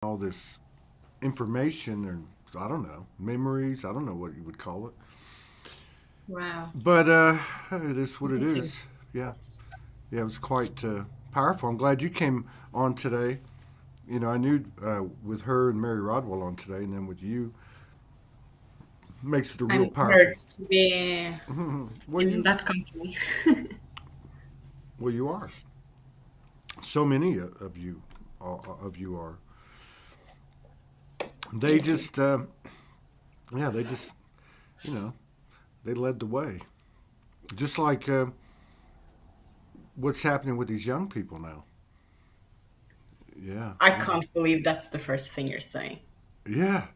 all this information, or I don't know, memories. I don't know what you would call it. Wow. But it is what it Amazing. is. Yeah. Yeah, it was quite powerful. I'm glad you came on today. I knew with her and Mary Rodwell on today, and then with you, makes it a real I'm powerful. honored to be Well, in you, that company. well, you are. So many of you are. They Thank you. just, yeah, they just, you know, they led the way. Just like what's happening with these young people now. Yeah, I yeah, can't believe that's the first thing you're saying. yeah.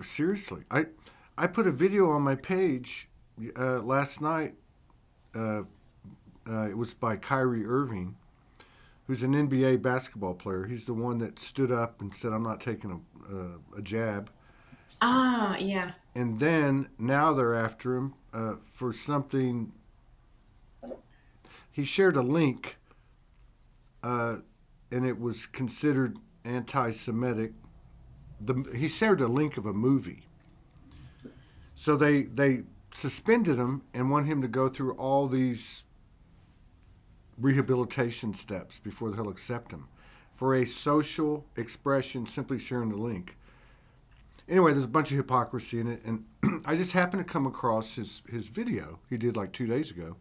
Seriously. I put a video on my page last night. Uh, it was by Kyrie Irving, who's an NBA basketball player. He's the one that stood up and said, "I'm not taking a jab." Ah, yeah. And then now they're after him for something. He shared a link, uh, and it was considered anti-Semitic. He shared a link of a movie, so they suspended him and want him to go through all these rehabilitation steps before they'll accept him for a social expression simply sharing the link. Anyway, there's a bunch of hypocrisy in it, and I just happened to come across his video he did like 2 days ago,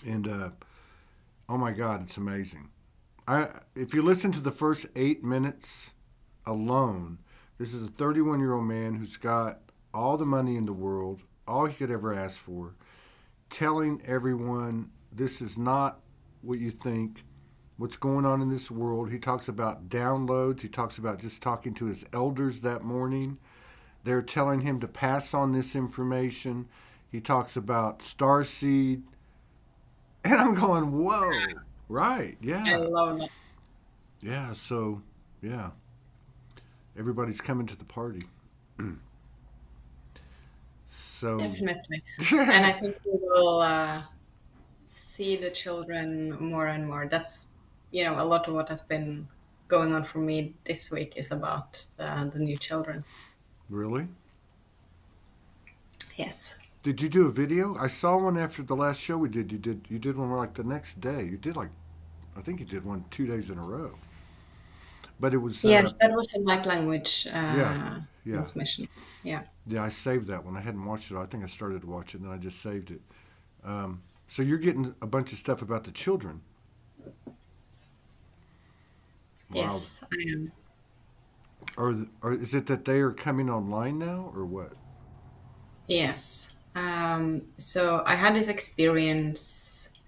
and oh my God, it's amazing. If you listen to the first 8 minutes alone, this is a 31-year-old man who's got all the money in the world, all he could ever ask for, telling everyone this is not what you think, what's going on in this world. He talks about downloads. He talks about just talking to his elders that morning. They're telling him to pass on this information. He talks about starseed. And I'm going, whoa, right, I yeah, love that. yeah. So, yeah, everybody's coming to the party. So, Definitely. And I think we will see the children more and more. That's, a lot of what has been going on for me this week is about the new children. really? Yes. Did you do a video? I saw one after the last show we did. You did one like the next day. You did like I think you did one 2 days in a row. But it was Yes, that was a light language yeah, yeah, transmission. Yeah. yeah. I saved that one. I hadn't watched it. I think I started to watch it and then I just saved it. So you're getting a bunch of stuff about the children. Wow. Yes, I am. Or is it that they are coming online now or what? Yes. So I had this experience.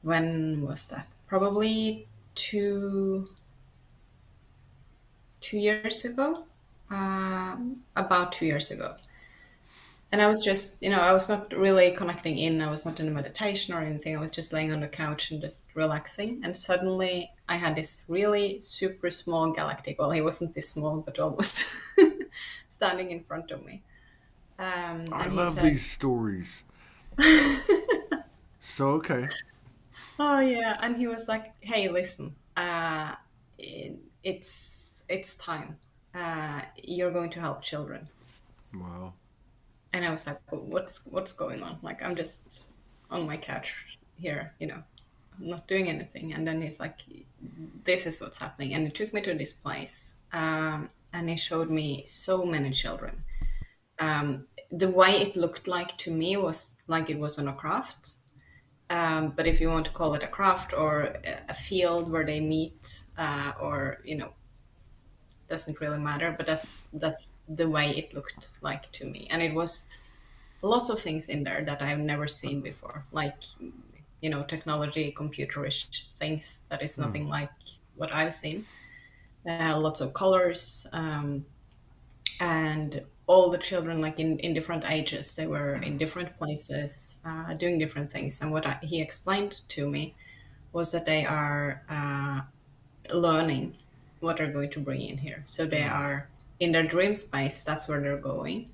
When was that? Probably 2 years ago. About 2 years ago. And I was just, I was not really connecting in. I was not in a meditation or anything. I was just laying on the couch and just relaxing. And suddenly I had this really super small galactic. Well, he wasn't this small, but almost standing in front of me. I And he love said, these stories. So okay. "Oh yeah," and he was like, "Hey, listen, it's time. You're going to help children." Wow. And I was like, "What's going on? Like, I'm just on my couch here, I'm not doing anything." And then he's like, "This is what's happening," and he took me to this place, and he showed me so many children. The way it looked like to me was like it was on a craft. But if you want to call it a craft or a field where they meet, or doesn't really matter. But that's the way it looked like to me, and it was lots of things in there that I've never seen before, like technology, computerish things that is Hmm. nothing like what I've seen. Lots of colors, and all the children, like in different ages, they were in different places, doing different things. And what he explained to me was that they are learning what they're going to bring in here. So they Hmm. are in their dream space, that's where they're going.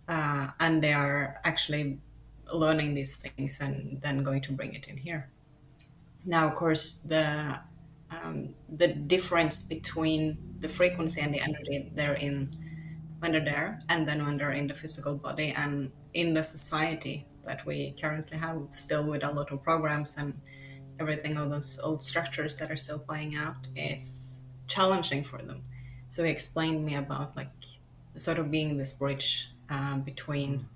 And they are actually learning these things and then going to bring it in here. Now, of course, the the difference between the frequency and the energy they're in when they're there, and then when they're in the physical body, and in the society that we currently have, still with a lot of programs and everything, all those old structures that are still playing out, is challenging for them. So he explained me about like sort of being this bridge between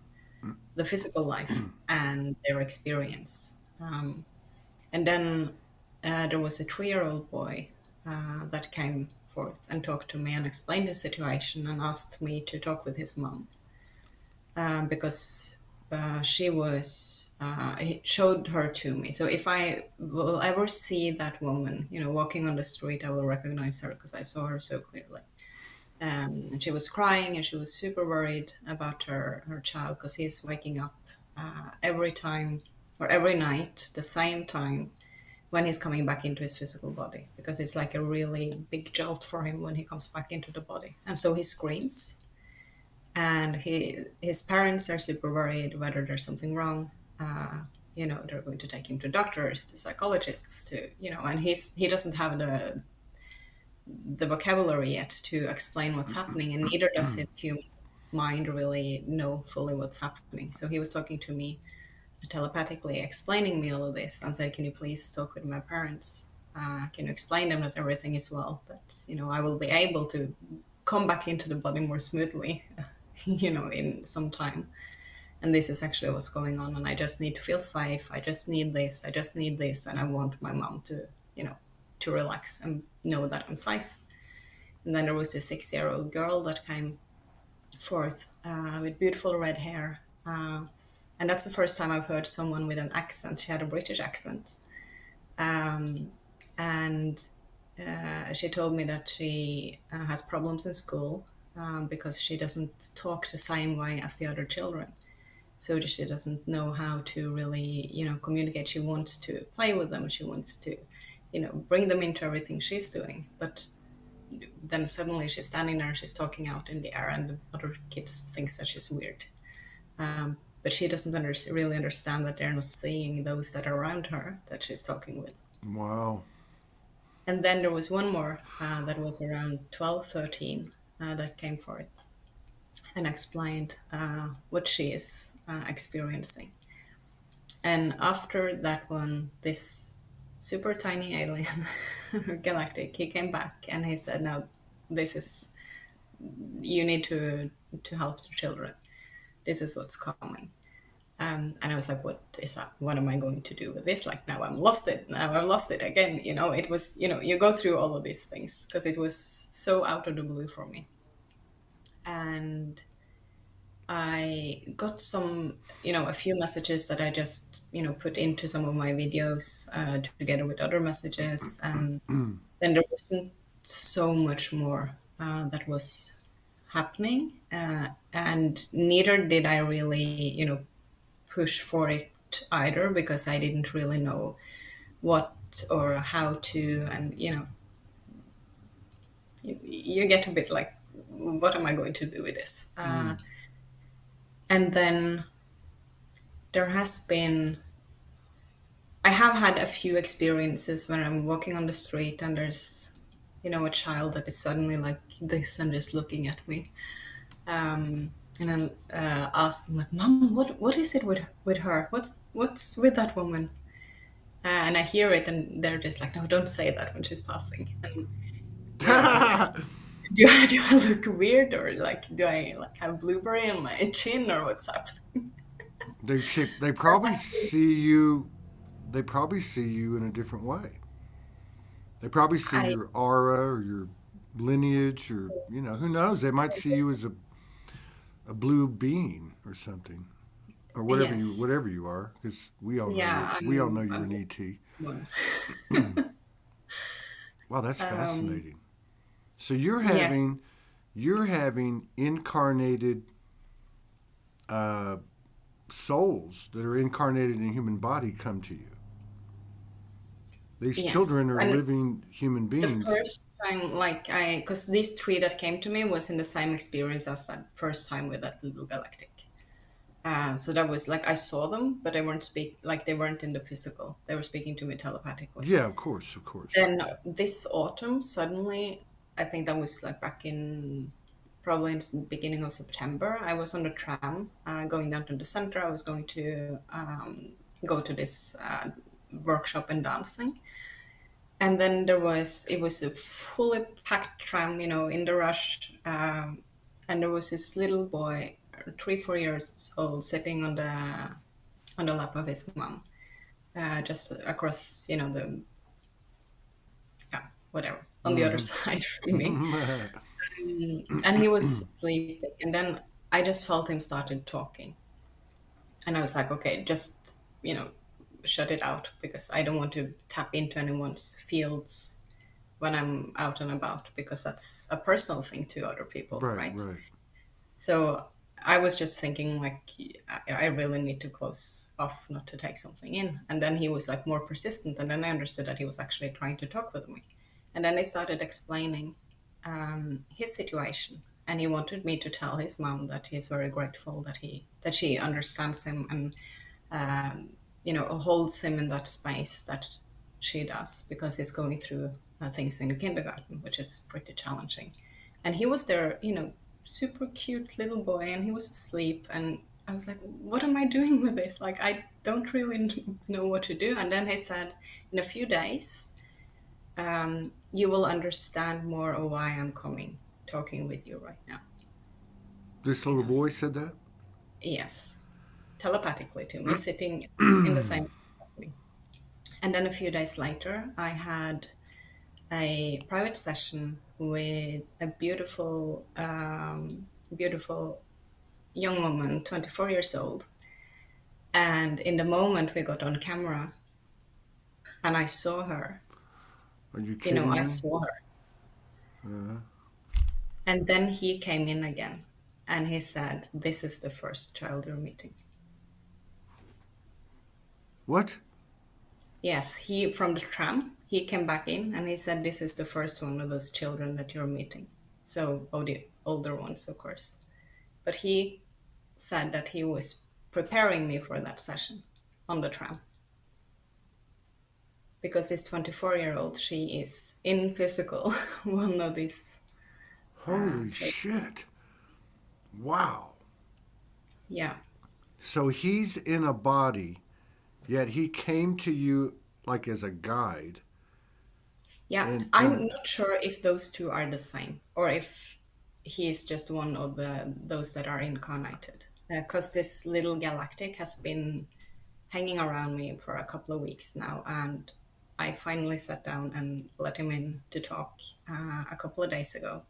the physical life and their experience. And then there was a 3-year-old boy that came forth and talked to me and explained the situation and asked me to talk with his mom, because she was, he showed her to me. So if I will ever see that woman, walking on the street, I will recognize her because I saw her so clearly. And she was crying and she was super worried about her child, because he's waking up every time or every night, the same time, when he's coming back into his physical body, because it's like a really big jolt for him when he comes back into the body. And so he screams, and his parents are super worried whether there's something wrong. They're going to take him to doctors, to psychologists, and he doesn't have the vocabulary yet to explain what's happening, and neither does his human mind really know fully what's happening. So he was talking to me telepathically, explaining me all of this, and said, "Can you please talk with my parents? Can you explain them that everything is well? That I will be able to come back into the body more smoothly, in some time. And this is actually what's going on, and I just need to feel safe. I just need this. I just need this, and I want my mom to, to relax and know that I'm safe." And then there was a 6-year-old girl that came forth with beautiful red hair. And that's the first time I've heard someone with an accent. She had a British accent. And she told me that she has problems in school because she doesn't talk the same way as the other children. So she doesn't know how to really, communicate. She wants to play with them. She wants to, bring them into everything she's doing. But then suddenly she's standing there and she's talking out in the air, and the other kids think that she's weird. But she doesn't really understand that they're not seeing those that are around her that she's talking with. Wow. And then there was one more that was around 12, 13 that came forth and explained what she is experiencing. And after that one, this super tiny alien, galactic, he came back and he said, "No, this is, you need to help the children. This is what's coming." And I was like, "What is that? What am I going to do with this? Like, now I'm lost it. Now I've lost it again." It was, you go through all of these things because it was so out of the blue for me. And I got some, a few messages that I just, put into some of my videos together with other messages. And then there wasn't so much more that was happening. And neither did I really, push for it either, because I didn't really know what or how to. And, you get a bit like, what am I going to do with this? And then there has been, I have had a few experiences when I'm walking on the street and there's, a child that is suddenly like this and just looking at me. And I'm asking like, "Mom, what is it with her? What's with that woman?" And I hear it, and they're just like, "No, don't say that when she's passing." And I'm like, do I look weird, or like, do I like have blueberry on my chin, or what's happening? They probably see you. They probably see you in a different way. They probably see I your aura or your lineage, or who knows? They might see you as a blue being or something, or Yes, whatever you are, because yeah, we all know you're an ET. one. Wow, that's Um, fascinating. So yes, you're having incarnated uh, souls that are incarnated in a human body come to you. These yes, children are and living human the beings. first time, like because these three that came to me was in the same experience as that first time with that little galactic. So that was like I saw them, but they weren't in the physical. They were speaking to me telepathically. Yeah, of course, of course. Then this autumn, suddenly, I think that was like back in probably in the beginning of September. I was on the tram going down to the center. I was going to go to this workshop in dancing, and then it was a fully packed tram, in the rush, and there was this little boy, 3, 4 years old, sitting on the lap of his mom, just across, the yeah, whatever, on the other Hmm. side from me. And he was sleeping. And then I just felt him started talking. And I was like, okay, just, shut it out because I don't want to tap into anyone's fields when I'm out and about because that's a personal thing to other people, Right, right? right. So I was just thinking, like, I really need to close off not to take something in. And then he was like more persistent. And then I understood that he was actually trying to talk with me. And then he started explaining his situation. And he wanted me to tell his mom that he's very grateful that she understands him and holds him in that space that she does because he's going through things in kindergarten, which is pretty challenging. And he was there, super cute little boy, and he was asleep. And I was like, what am I doing with this? Like, I don't really know what to do. And then he said, in a few days, you will understand more of why I'm talking with you right now. This You little know, boy said that? yes, telepathically to me, sitting in the same as me. And then a few days later, I had a private session with a beautiful young woman, 24 years old. And in the moment we got on camera and I saw her, Are you kidding I me? saw her. Uh, And then he came in again and he said, this is the first child you're meeting. what? Yes, from the tram, he came back in and he said, this is the first one of those children that you're meeting. So, the older ones, of course. But he said that he was preparing me for that session on the tram because this 24-year-old, she is in physical one of these Holy places. shit. Wow. Yeah. So he's in a body, yet he came to you like as a guide. Yeah, And I'm not sure if those two are the same or if he is just one of those that are incarnated. Because this little galactic has been hanging around me for a couple of weeks now, and I finally sat down and let him in to talk a couple of days ago.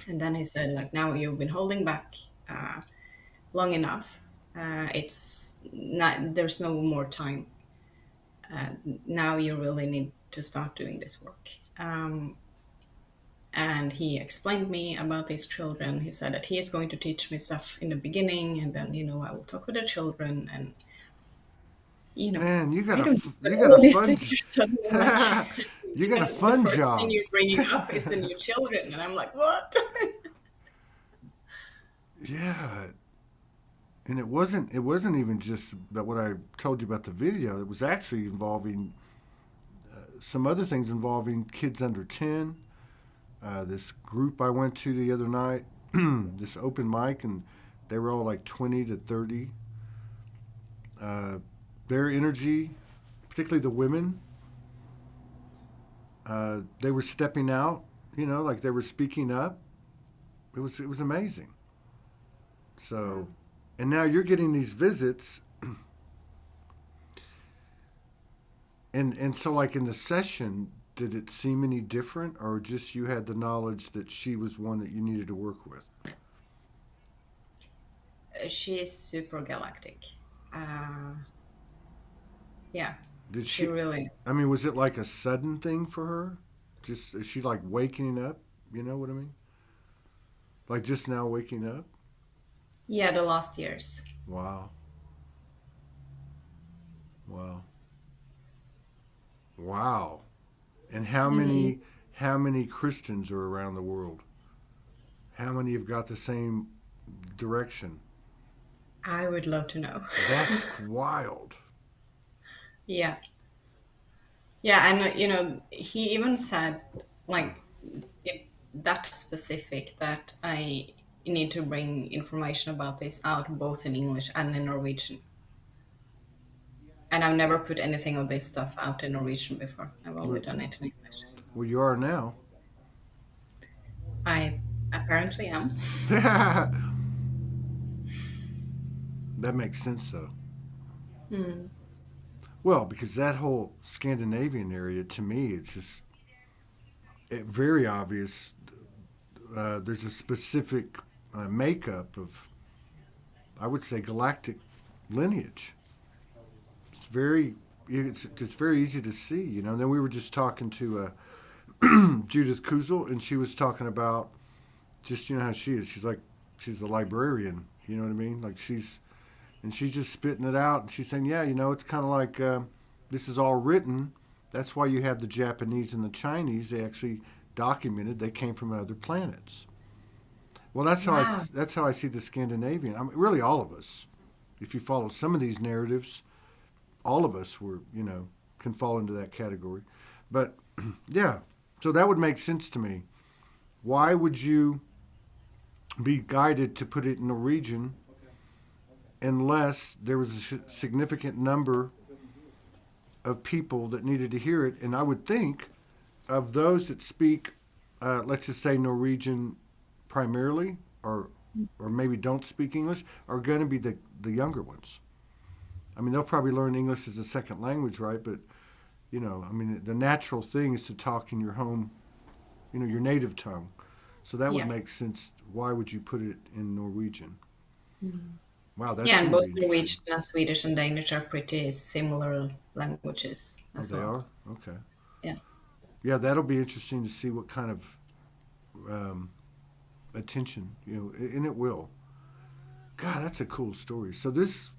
And then he said, like, now you've been holding back long enough. It's not, there's no more time. Now you really need to start doing this work. And he explained me about these children. He said that he is going to teach me stuff in the beginning, and then I will talk with the children, and man, I don't know, but you got all a of these fun things are suddenly like, you got a and the fun first thing job. you're bringing up is the new children, and I'm like, what? Yeah, and it wasn't even just about what I told you about the video. It was actually involving some other things involving kids under 10. This group I went to the other night, this open mic, and they were all like 20 to 30. Uh, their energy, particularly the women, they were stepping out, like they were speaking up. It was amazing. Wow. So, and now you're getting these visits, and so like in the session, did it seem any different, or just you had the knowledge that she was one that you needed to work with? She is super galactic. Uh, yeah, Did she she? really is. I mean, was it like a sudden thing for her? Just is she like waking up? You know what I mean? Like just now waking up? Yeah, the last years. Wow, wow, wow. And Hmm. how many Christians are around the world? How many have got the same direction? I would love to know. That's wild. Yeah. Yeah, and he even said like that specific that I need to bring information about this out both in English and in Norwegian. And I've never put anything of this stuff out in Norwegian before. I've only Well, done it in English. well, you are now. I apparently am. That makes sense, though. Mm. Well, because that whole Scandinavian area, to me, it's just very obvious. There's a specific makeup of, I would say, galactic lineage. It's very, it's very easy to see, you know. And then we were just talking to Judith Kuzel, and she was talking about just, you know, how she is. She's like, she's a librarian, you know what I mean? Like she's just spitting it out, and she's saying, yeah, you know, it's kind of like this is all written. That's why you have the Japanese and the Chinese. They actually documented they came from other planets. Well, Wow. that's how I see the Scandinavian. I mean, really, all of us. If you follow some of these narratives, all of us were, you know, can fall into that category. But yeah, so that would make sense to me. Why would you be guided to put it in Norwegian unless there was a significant number of people that needed to hear it? And I would think of those that speak, let's just say Norwegian primarily, or maybe don't speak English, are going to be the younger ones. I mean, they'll probably learn English as a second language, right? But you know, I mean, the natural thing is to talk in your home, you know, your native tongue. So that would Yeah. make sense. Why would you put it in Norwegian? Wow, that's Yeah, and going to both be interesting. Norwegian and Swedish and Danish are pretty similar languages Oh, as they well. are? Okay. Yeah. Yeah, that'll be interesting to see what kind of um, attention, you know, and it will. God, that's a cool story. So this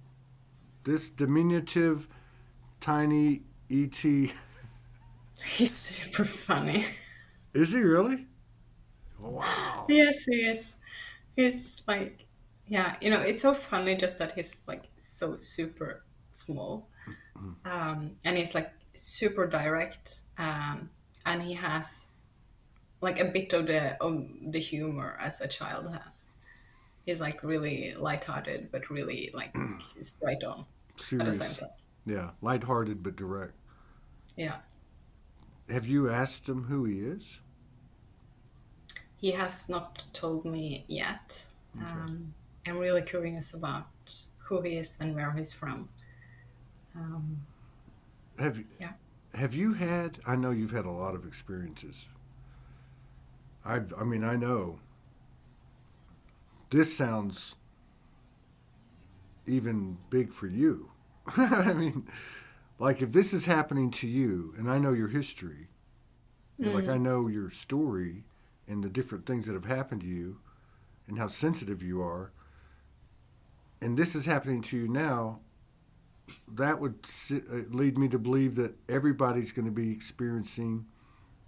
diminutive, tiny ET, He's super funny. is he really? Wow. Yes, he is. He's like, yeah, it's so funny just that he's like so super small. And he's like super direct. And he has like a bit of the humor as a child has. He's like really lighthearted, but really like straight on at the same Serious. time. Yeah, lighthearted but direct. Yeah. Have you asked him who he is? He has not told me yet. Okay. I'm really curious about who he is and where he's from. Um, Have you yeah. have you had? I know you've had a lot of experiences. I mean, I know this sounds even big for you. I mean, like if this is happening to you, and I know your history, and like I Mm, know your story and the different things that have happened to you and how sensitive you are, and this is happening to you now, that would lead me to believe that everybody's going to be experiencing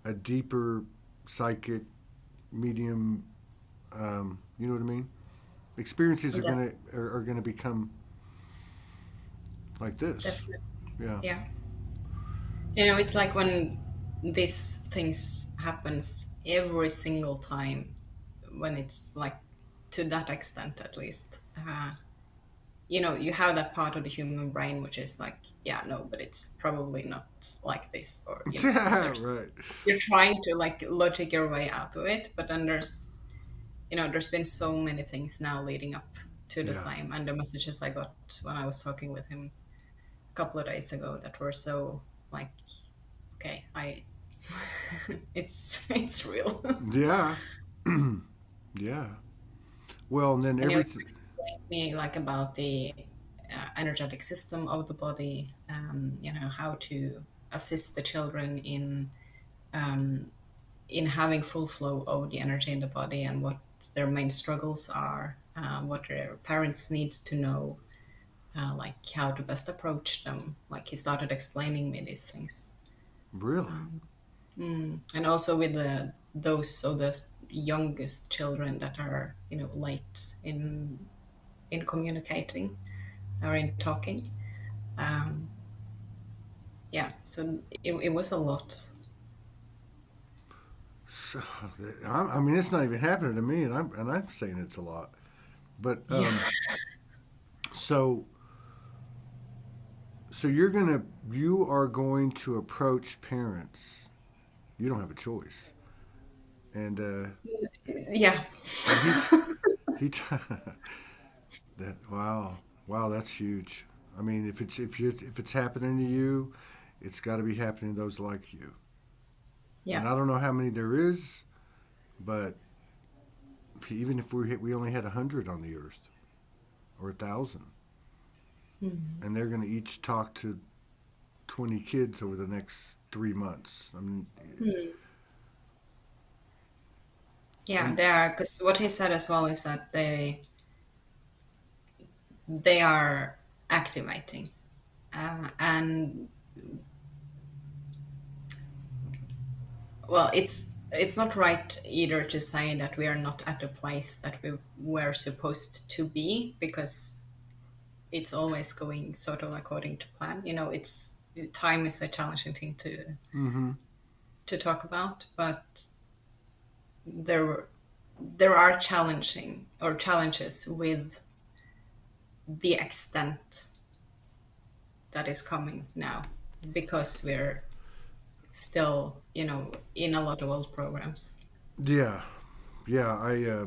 a deeper psychic medium. You know what I mean? Experiences def- are going to become like this. definitely. Yeah. Yeah. It's like when these things happens every single time when it's like to that extent at least. You have that part of the human brain which is like, yeah, no, but it's probably not like this, or Yeah. there's Right. you're trying to like logic your way out of it, but then there's been so many things now leading up to the Yeah. same, and the messages I got when I was talking with him a couple of days ago that were so like, okay, I it's real. Yeah. Yeah. Well, and then And he also everything. explained me like about the energetic system of the body, how to assist the children in having full flow of the energy in the body, and what their main struggles are, what their parents needs to know, like how to best approach them. Like he started explaining me these things. Really. Um, and also with those youngest children that are late in communicating or in talking. Um, yeah, so it was a lot. So, I mean, it's not even happening to me, and I'm saying it's a lot. But Yeah. so so you are going to approach parents. You don't have a choice, and Yeah. and he that wow, that's huge. I mean, if it's happening to you, it's got to be happening to those like you. Yeah. And I don't know how many there is, but even if we only had 100 on the earth or 1,000, Mm. and they're going to each talk to 20 kids over the next 3 months. I mean, Mm. Yeah, and they are, because what he said as well is that they are activating, and well, it's not right either to say that we are not at the place that we were supposed to be, because it's always going sort of according to plan. It's time is a challenging thing mm-hmm, to talk about, but there there are challenging or challenges with the extent that is coming now, because we're still, in a lot of old programs. yeah, yeah,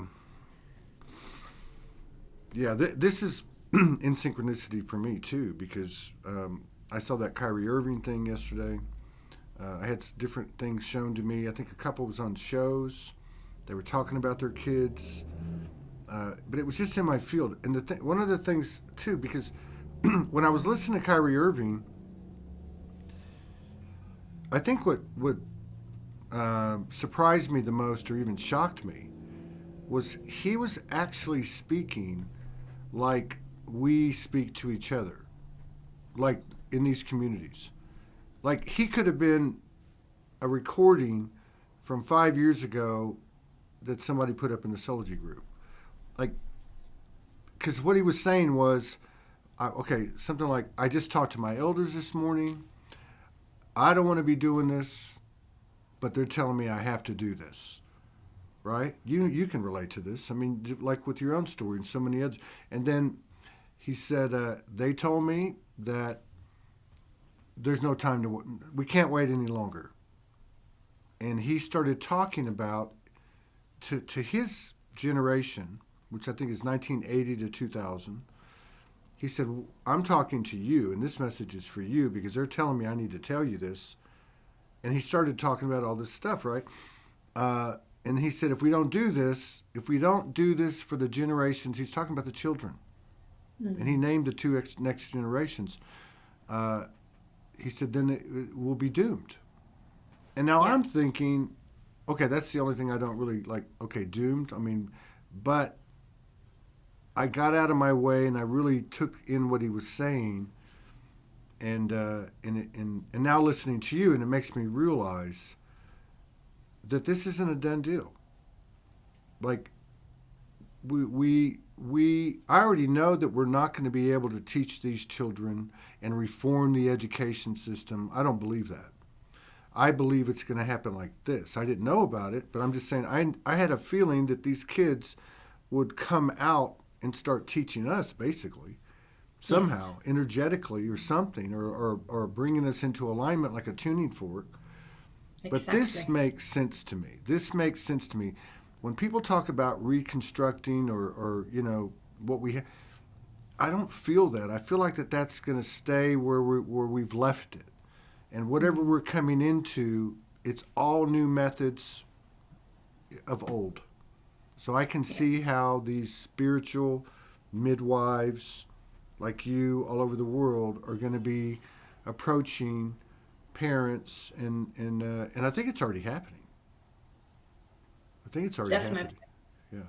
yeah. This is in synchronicity for me too because I saw that Kyrie Irving thing yesterday. I had different things shown to me. I think a couple was on shows. They were talking about their kids, but it was just in my field. And one of the things too, because when I was listening to Kyrie Irving, I think what surprised me the most, or even shocked me, was he was actually speaking like we speak to each other, like in these communities. Like he could have been a recording from 5 years ago that somebody put up in the Soulogy group. Like, because what he was saying was, okay, something like, I just talked to my elders this morning. I don't want to be doing this, but they're telling me I have to do this. Right? You can relate to this. I mean, like with your own story and so many others. And then he said, they told me that there's no time we can't wait any longer. And he started talking about to his generation, which I think is 1980 to 2000. He said, I'm talking to you, and this message is for you because they're telling me I need to tell you this. And he started talking about all this stuff, right? And he said, if we don't do this for the generations, he's talking about the children. And he named the two next generations. Uh, he said, then it will be doomed. And now Yeah. I'm thinking, okay, that's the only thing I don't really like. Okay, doomed. I mean, but I got out of my way and I really took in what he was saying. And now listening to you, and it makes me realize that this isn't a done deal. Like I already know that we're not going to be able to teach these children and reform the education system. I don't believe that. I believe it's going to happen like this. I didn't know about it, but I'm just saying I had a feeling that these kids would come out and start teaching us basically somehow Yes. energetically or something or bringing us into alignment like a tuning fork. But this Exactly. makes sense to me. This makes sense to me. When people talk about reconstructing or what we have, I don't feel that. I feel like that's going to stay where we've left it. And whatever Mm. we're coming into, it's all new methods of old. So I can see Yes. how these spiritual midwives like you all over the world are going to be approaching parents and I think it's already happening. I think it's already happening. Definitely. Yeah.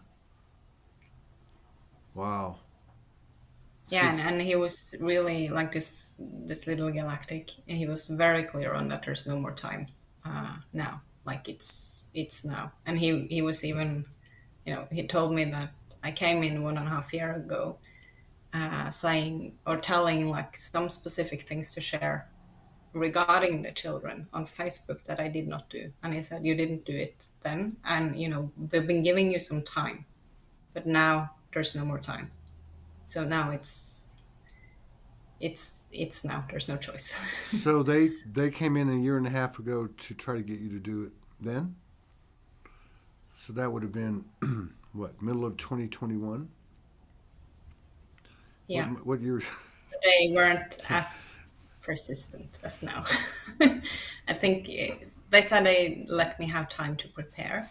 Wow. Yeah, and, It's and he was really like this little galactic. And he was very clear on that there's no more time now. Like it's now. And he was even, he told me that I came in 1.5 years ago, saying or telling like some specific things to share regarding the children on Facebook that I did not do. And he said, you didn't do it then. And, we've been giving you some time, but now there's no more time. So now it's now there's no choice. So they came in a year and a half ago to try to get you to do it then? So that would have been what, middle of 2021? Yeah. What year? They weren't as persistent as now. I think they said they let me have time to prepare,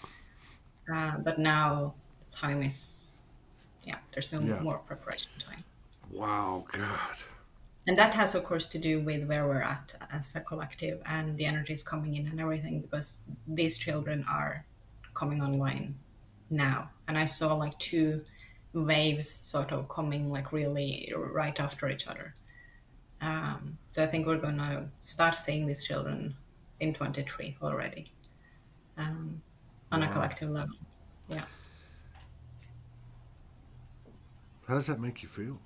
but now the time is, yeah, there's no Yeah. more preparation time. Wow, God. And that has, of course, to do with where we're at as a collective and the energies coming in and everything, because these children are coming online now. And I saw like two waves sort of coming like really right after each other. So I think we're going to start seeing these children in 23 already, on a Wow. collective level. Yeah. How does that make you feel?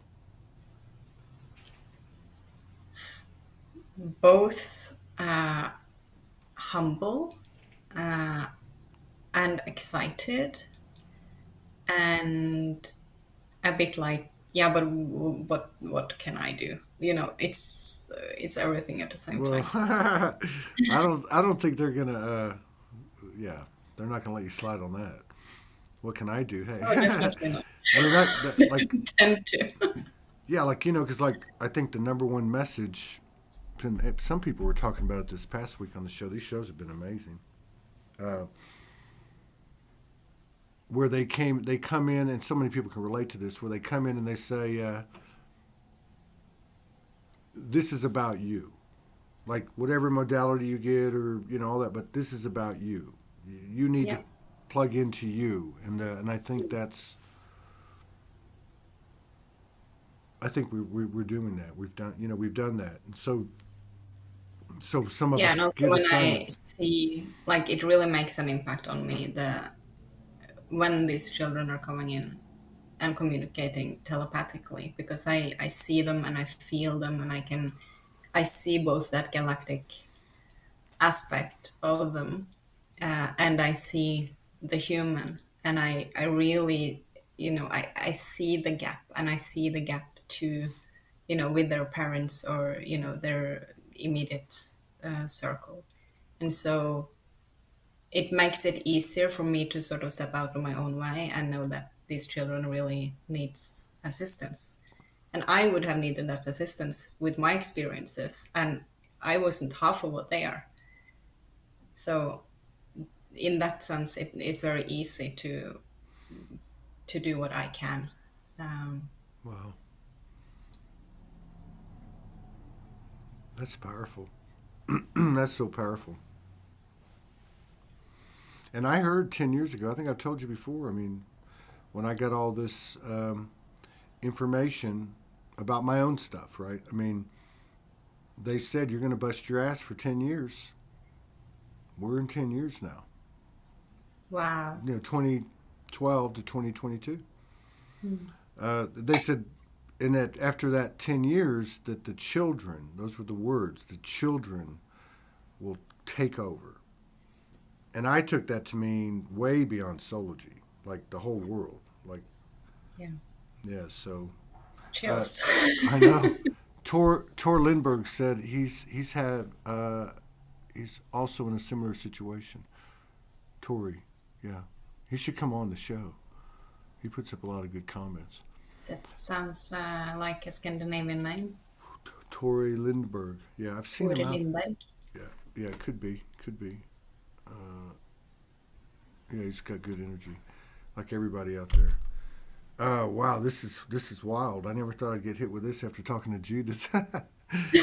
Both humble and excited, and a bit like, yeah, but what can I do? It's everything at the same Well, time. I don't think they're gonna. Yeah, they're not gonna let you slide on that. What can I do? Hey, Oh, definitely not. I mean that They like don't tend to. yeah, like because like I think the number one message. Some people were talking about it this past week on the show. These shows have been amazing. Uh, where they come in, and so many people can relate to this. Where they come in and they say, "This is about you." Like whatever modality you get, or all that, but this is about you. You need to Yeah. plug into you, and I think we're doing that. We've done that, and so some of Yeah, us and also get when assignment. I see, like, it really makes an impact on me, the when these children are coming in and communicating telepathically, because I see them and I feel them, and I see both that galactic aspect of them, and I see the human, and I really, I see the gap, and I see the gap to, with their parents, or their immediate circle. And so it makes it easier for me to sort of step out of my own way and know that these children really needs assistance. And I would have needed that assistance with my experiences, and I wasn't half of what they are. So in that sense, it's very easy to do what I can. Um, Wow, that's powerful. That's so powerful. And I heard 10 years ago. I think I've told you before. I mean, when I got all this information about my own stuff, right? I mean, they said you're going to bust your ass for 10 years. We're in 10 years now. wow. 2012 to 2022. Mm. They said in that after that 10 years that the children, those were the words, the children will take over. And I took that to mean way beyond Soulogy, like the whole world. Like, Yeah. yeah, so uh, Chills. I know. Tor Lindbergh said he's also in a similar situation. Tori, yeah, he should come on the show. He puts up a lot of good comments. That sounds like a Scandinavian name. Tori Lindbergh, yeah, I've seen Tore him out. Lindberg. Yeah, yeah, it could be. Uh, yeah, he's got good energy, like everybody out there. Wow, this is wild. I never thought I'd get hit with this after talking to Judith.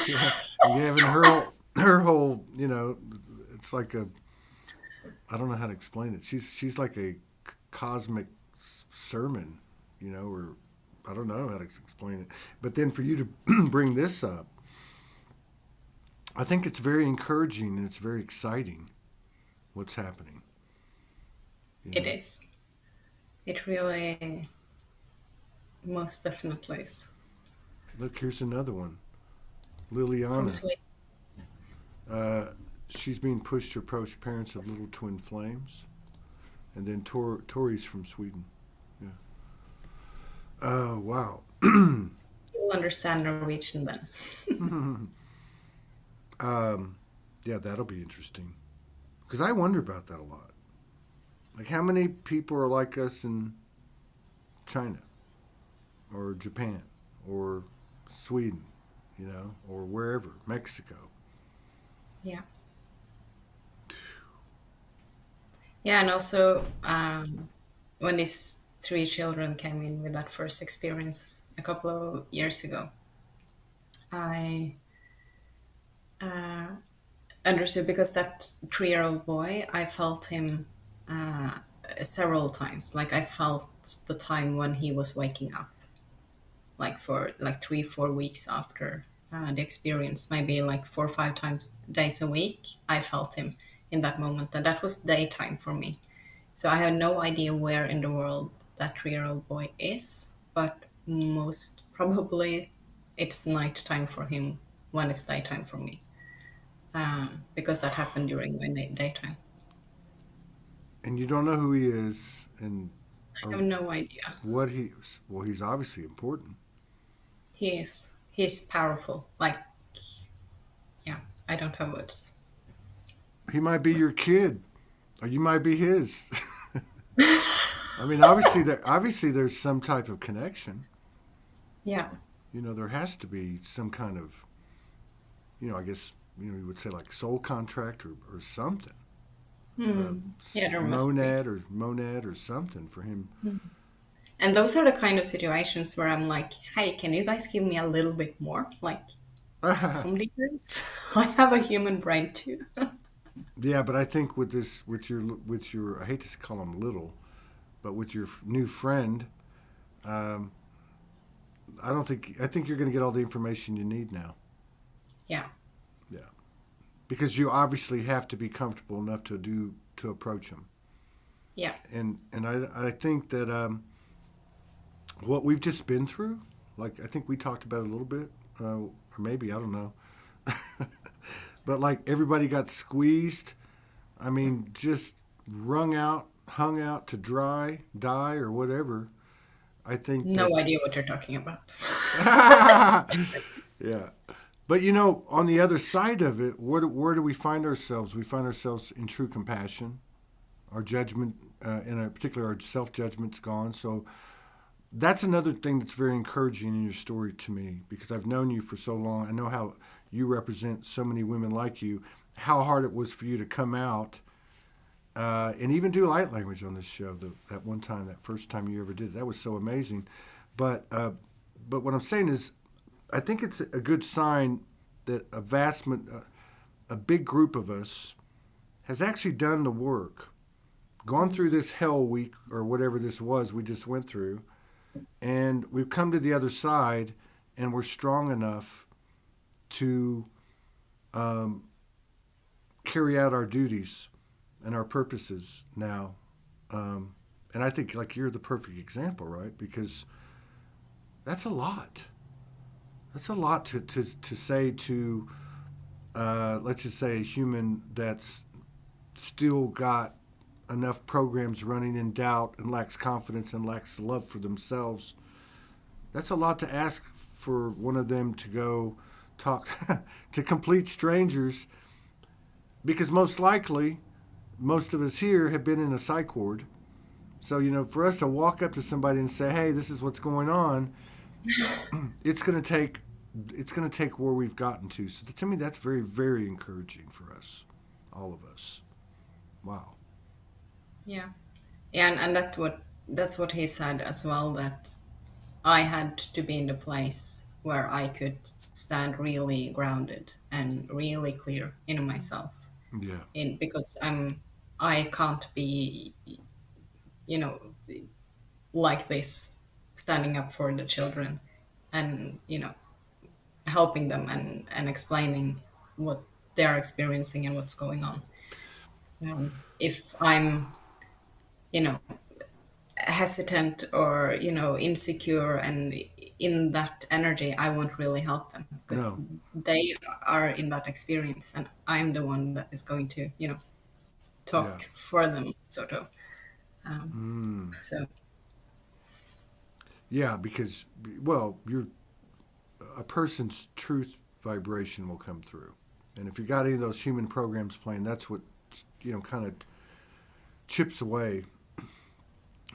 Yeah, and having her whole, it's like a, I don't know how to explain it. She's like a cosmic sermon, or I don't know how to explain it. But then for you to bring this up, I think it's very encouraging and it's very exciting what's happening. You It know, is. It really most definitely is. Look, here's another one. from Liliana. Sweden. Uh, she's being pushed to approach parents of little twin flames. And then Tori's from Sweden. Yeah. Oh, wow. You'll understand Norwegian then. Yeah, that'll be interesting. Because I wonder about that a lot. Like, how many people are like us in China or Japan or Sweden, or wherever, Mexico? Yeah. Yeah, and also when these three children came in with that first experience a couple of years ago, I understood because that 3-year-old boy, I felt him several times. Like I felt the time when he was waking up, like for like 3, 4 weeks after the experience, maybe like 4 or 5 times days a week. I felt him in that moment, and that was daytime for me. So I have no idea where in the world that 3-year-old boy is, but most probably it's nighttime for him when it's daytime for me, because that happened during my daytime. And you don't know who he is I or have no idea. what he. Well, he's obviously important. He's powerful. Like, yeah, I don't have words. He might be your kid, or you might be his. I mean, obviously there's some type of connection. Yeah. There has to be some kind of, I guess, you would say like soul contract or something. Yeah, there must be. Monad or something for him. And those are the kind of situations where I'm like, hey, can you guys give me a little bit more? Like some details? I have a human brain too. Yeah, but I think with your, I hate to call him little, but with your new friend, um, I think you're going to get all the information you need now. Yeah. Yeah, because you obviously have to be comfortable enough to approach him, Yeah. and I think that what we've just been through, like I think we talked about it a little bit, or maybe I don't know, but like everybody got squeezed. I mean, just wrung out, hung out to dry, die, or whatever. I think that, No idea what you're talking about. yeah. But on the other side of it, where do we find ourselves? We find ourselves in true compassion. Our judgment, in a particular, our self judgment's gone. So that's another thing that's very encouraging in your story to me because I've known you for so long. I know how you represent so many women like you. How hard it was for you to come out and even do light language on this show. That one time, that first time you ever did it, that was so amazing. But what I'm saying is, I think it's a good sign that a big group of us has actually done the work, gone through this hell week or whatever this was we just went through, and we've come to the other side, and we're strong enough to um, carry out our duties and our purposes now. Um, and I think like you're the perfect example, right? Because that's a lot. That's a lot to say to, let's just say, a human that's still got enough programs running in doubt and lacks confidence and lacks love for themselves. That's a lot to ask for one of them to go talk to complete strangers because most likely most of us here have been in a psych ward. So, for us to walk up to somebody and say, "Hey, this is what's going on," it's going to take where we've gotten to. So to me, that's very, very encouraging for us, all of us. Wow. Yeah. Yeah, and that's what he said as well, that I had to be in the place where I could stand really grounded and really clear in myself. Yeah. In because I can't be, you know, like this, standing up for the children and, helping them and explaining what they're experiencing and what's going on. If I'm, you know, hesitant or, insecure and in that energy, I won't really help them because No. they are in that experience, and I'm the one that is going to, Yeah. talk for them, sort of. Mm. So Yeah, because well, you're a person's truth vibration will come through, and if you got any of those human programs playing, that's what kind of chips away.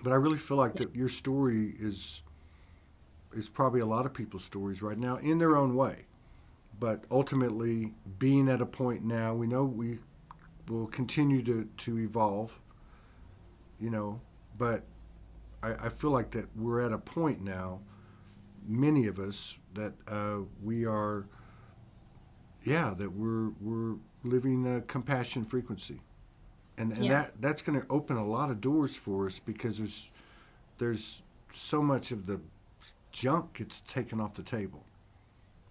But I really feel like that your story is probably a lot of people's stories right now in their own way. But ultimately, being at a point now, we know we will continue to evolve, you know, but I feel like that we're at a point now, many of us, that we are, yeah, that we're living a compassion frequency. And yeah. that's going to open a lot of doors for us because there's so much of the junk gets taken off the table,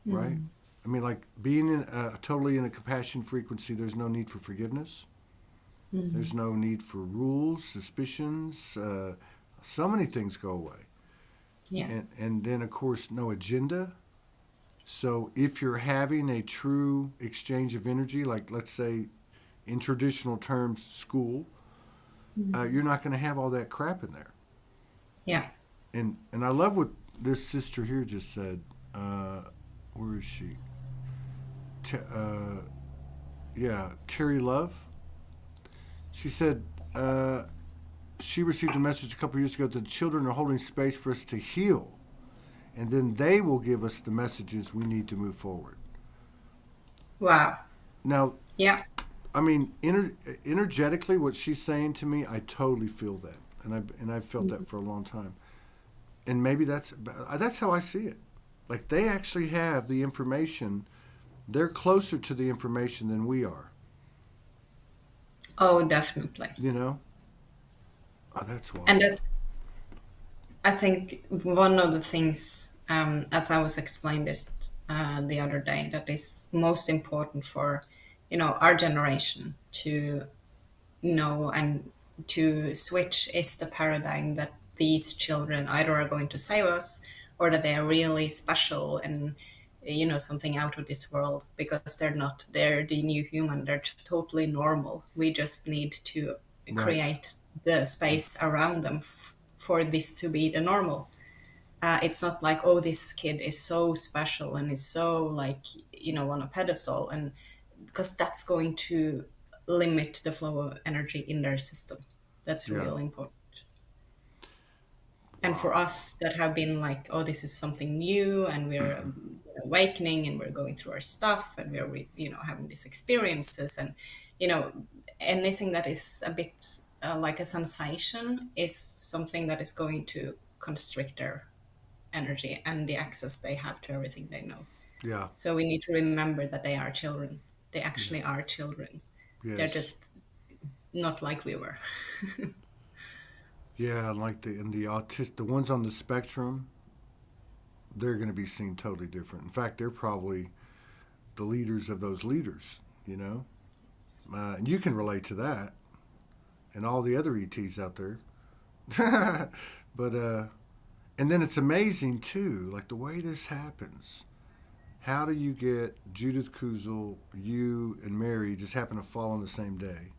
right? Mm. I mean, like being totally in a compassion frequency, there's no need for forgiveness. Mm. There's no need for rules, suspicions. So many things go away. Yeah. And then, of course, no agenda. So if you're having a true exchange of energy, like let's say in traditional terms, school, Mm. you're not going to have all that crap in there. Yeah. And I love what this sister here just said. Where is she? T- uh, yeah, Terry Love. She said she received a message a couple years ago that the children are holding space for us to heal, and then they will give us the messages we need to move forward. Wow. Now, Yeah. I mean, energetically, what she's saying to me, I totally feel that, and I've felt that Mm. for a long time. And maybe that's how I see it. Like they actually have the information. They're closer to the information than we are. Oh, definitely. You know? Oh, that's And wild. that's, I think, one of the things, as I was explained it the other day, that is most important for, our generation to know and to switch is the paradigm that these children either are going to save us or that they are really special and something out of this world, because they're not. They're the new human. They're totally normal. We just need to Right. create the space around them for this to be the normal. It's not like, oh, this kid is so special and is so, like, on a pedestal, and because that's going to limit the flow of energy in their system. That's Yeah. really important. And for Wow. us that have been like, oh, this is something new, and we're awakening, and we're going through our stuff, and we're having these experiences, and you know anything that is a bit like a sensation is something that is going to constrict their energy and the access they have to everything they know. Yeah. So we need to remember that they are children. They Yeah. actually are children. They're Yes. just not like we were. Yeah. And like the ones on the spectrum, they're going to be seen totally different. In fact, they're probably the leaders of those leaders. You know, and you can relate to that, and all the other ETs out there. But and then it's amazing too, like the way this happens. How do you get Judith Kuzel, you, and Mary just happen to fall on the same day?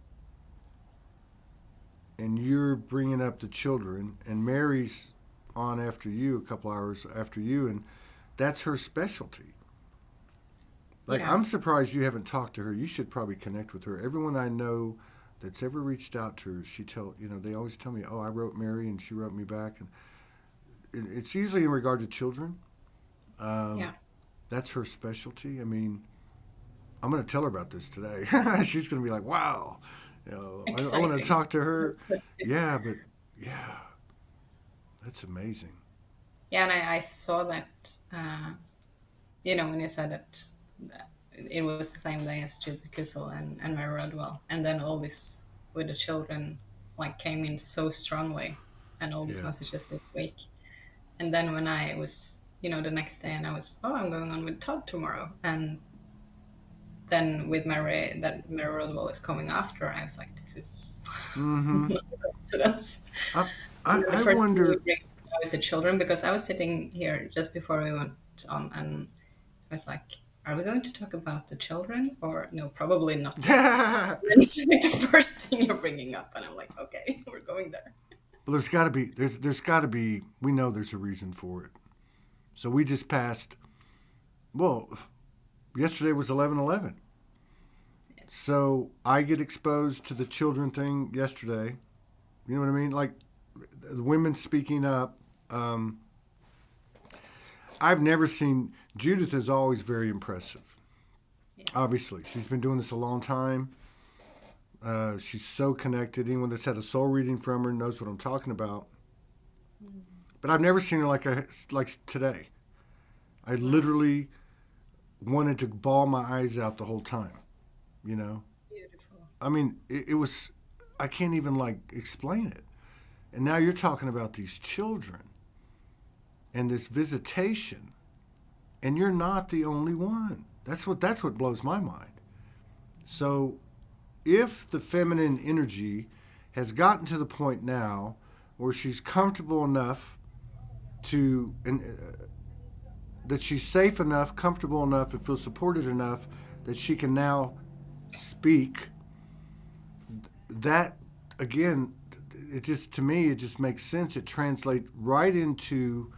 And you're bringing up the children, and Mary's on after you, a couple hours after you, and that's her specialty. Like, Yeah. I'm surprised you haven't talked to her. You should probably connect with her. Everyone I know that's ever reached out to her, they always tell me, oh, I wrote Mary and she wrote me back. And it's usually in regard to children. Um, Yeah. that's her specialty. I mean, I'm going to tell her about this today. She's going to be like, wow, I want to Exciting. talk to her. Yeah, but yeah, that's amazing. Yeah, and I saw that, when you said that it was the same day as Jude Kussel and Mary Rodwell, and then all this with the children like came in so strongly, and all these Yeah, messages this week. And then when I was, the next day, and I was, oh, I'm going on with Todd tomorrow, and then with Mary, that Mary Rodwell is coming after, I was like, this is mm-hmm. not a coincidence. I, And I then the I first thing you wonder. bring is it children? Because I was sitting here just before we went on, and I was like, are we going to talk about the children? Or no, probably not yet. Well, And it's like the first thing you're bringing up, and I'm like, okay, we're going there. there's got to be there's got to be. We know there's a reason for it. So we just passed. Well, yesterday was 11/11. Yes. So I get exposed to the children thing yesterday. You know what I mean? Like the women speaking up. I've never seen Judith is always very impressive. Yeah. Obviously, she's been doing this a long time. She's so connected. Anyone that's had a soul reading from her knows what I'm talking about. But I've never seen her like today. I literally wanted to bawl my eyes out the whole time. You know, Beautiful. I mean, it was. I can't even like explain it. And now you're talking about these children and this visitation, and you're not the only one. That's what blows my mind. So, if the feminine energy has gotten to the point now where she's comfortable enough to, that she's safe enough, comfortable enough, and feels supported enough that she can now speak, that again, it just to me it just makes sense. It translates right into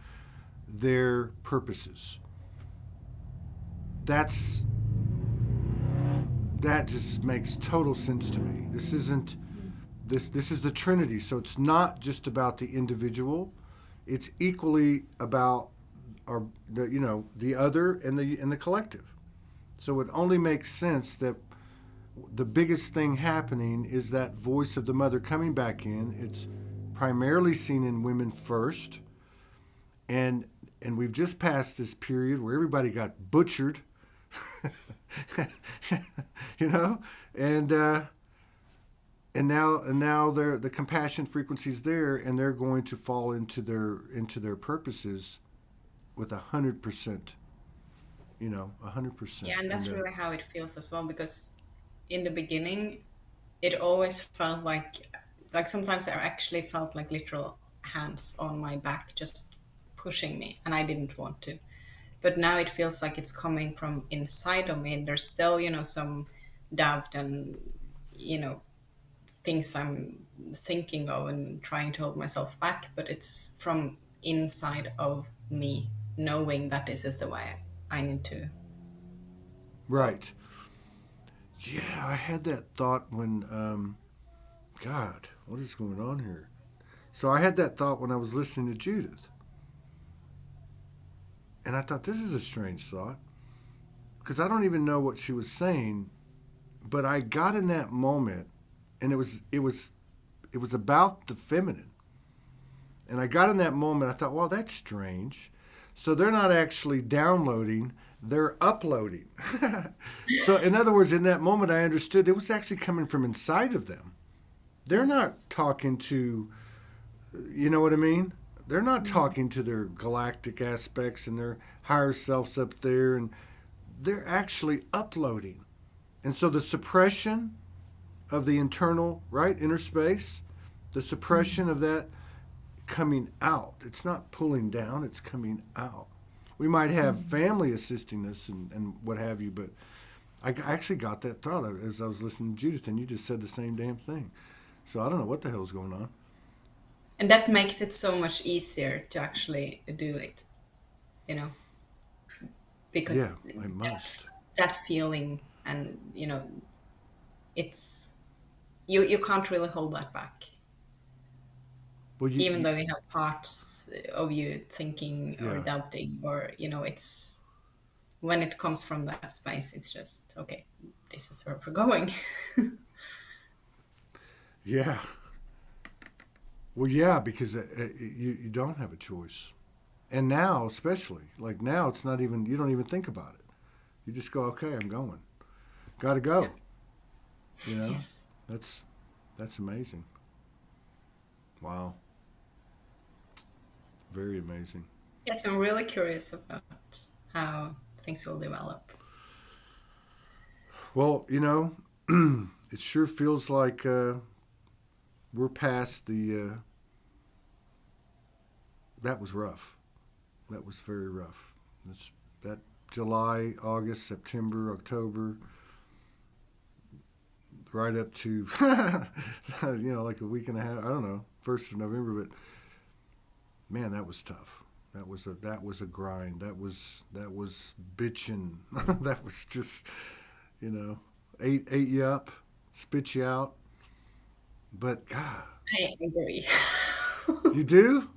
their purposes. That's that just makes total sense to me. This isn't this is the Trinity, so it's not just about the individual. It's equally about the other and the collective. So it only makes sense that the biggest thing happening is that voice of the mother coming back in. It's primarily seen in women first, and we've just passed this period where everybody got butchered, you know, and now the compassion frequency's there, and they're going to fall into their purposes with 100%, 100%. Yeah, and that's really how it feels as well, because in the beginning, it always felt like sometimes there actually felt like literal hands on my back just pushing me, and I didn't want to. But now it feels like it's coming from inside of me, and there's still, some doubt and, you know, things I'm thinking of and trying to hold myself back, but it's from inside of me, knowing that this is the way I need to go. Right. Yeah, I had that thought when, God, what is going on here? So I had that thought when I was listening to Judith. And I thought, this is a strange thought. Because I don't even know what she was saying. But I got in that moment, and it was about the feminine. And I got in that moment, I thought, well, that's strange. So they're not actually downloading, they're uploading. So in other words, in that moment I understood it was actually coming from inside of them. They're not Yes. talking to, you know what I mean? They're not talking to their galactic aspects and their higher selves up there, and they're actually uploading. And so the suppression of the internal, right, inner space, the suppression of that coming out. It's not pulling down, it's coming out. We might have family assisting us and what have you, but I actually got that thought as I was listening to Judith, and you just said the same damn thing. So I don't know what the hell's going on. And that makes it so much easier to actually do it, you know, Yeah, because I must. that feeling, and it's you can't really hold that back, Well, even though you have parts of you thinking or yeah, doubting, or it's when it comes from that space, it's just okay, this is where we're going. yeah. Well, yeah, because you don't have a choice, and now especially like now it's not even you don't even think about it. You just go, okay, I'm going, got to Yeah. go. You know, Yes. that's that's amazing. Wow, very amazing. Yes, I'm really curious about how things will develop. Well, it sure feels like we're past that was rough. That was very rough. That July, August, September, October, right up to like a week and a half. I don't know, 1st of November. But man, that was tough. That was a grind. That was bitching. That was just ate you up, spit you out. But God, I agree. you do.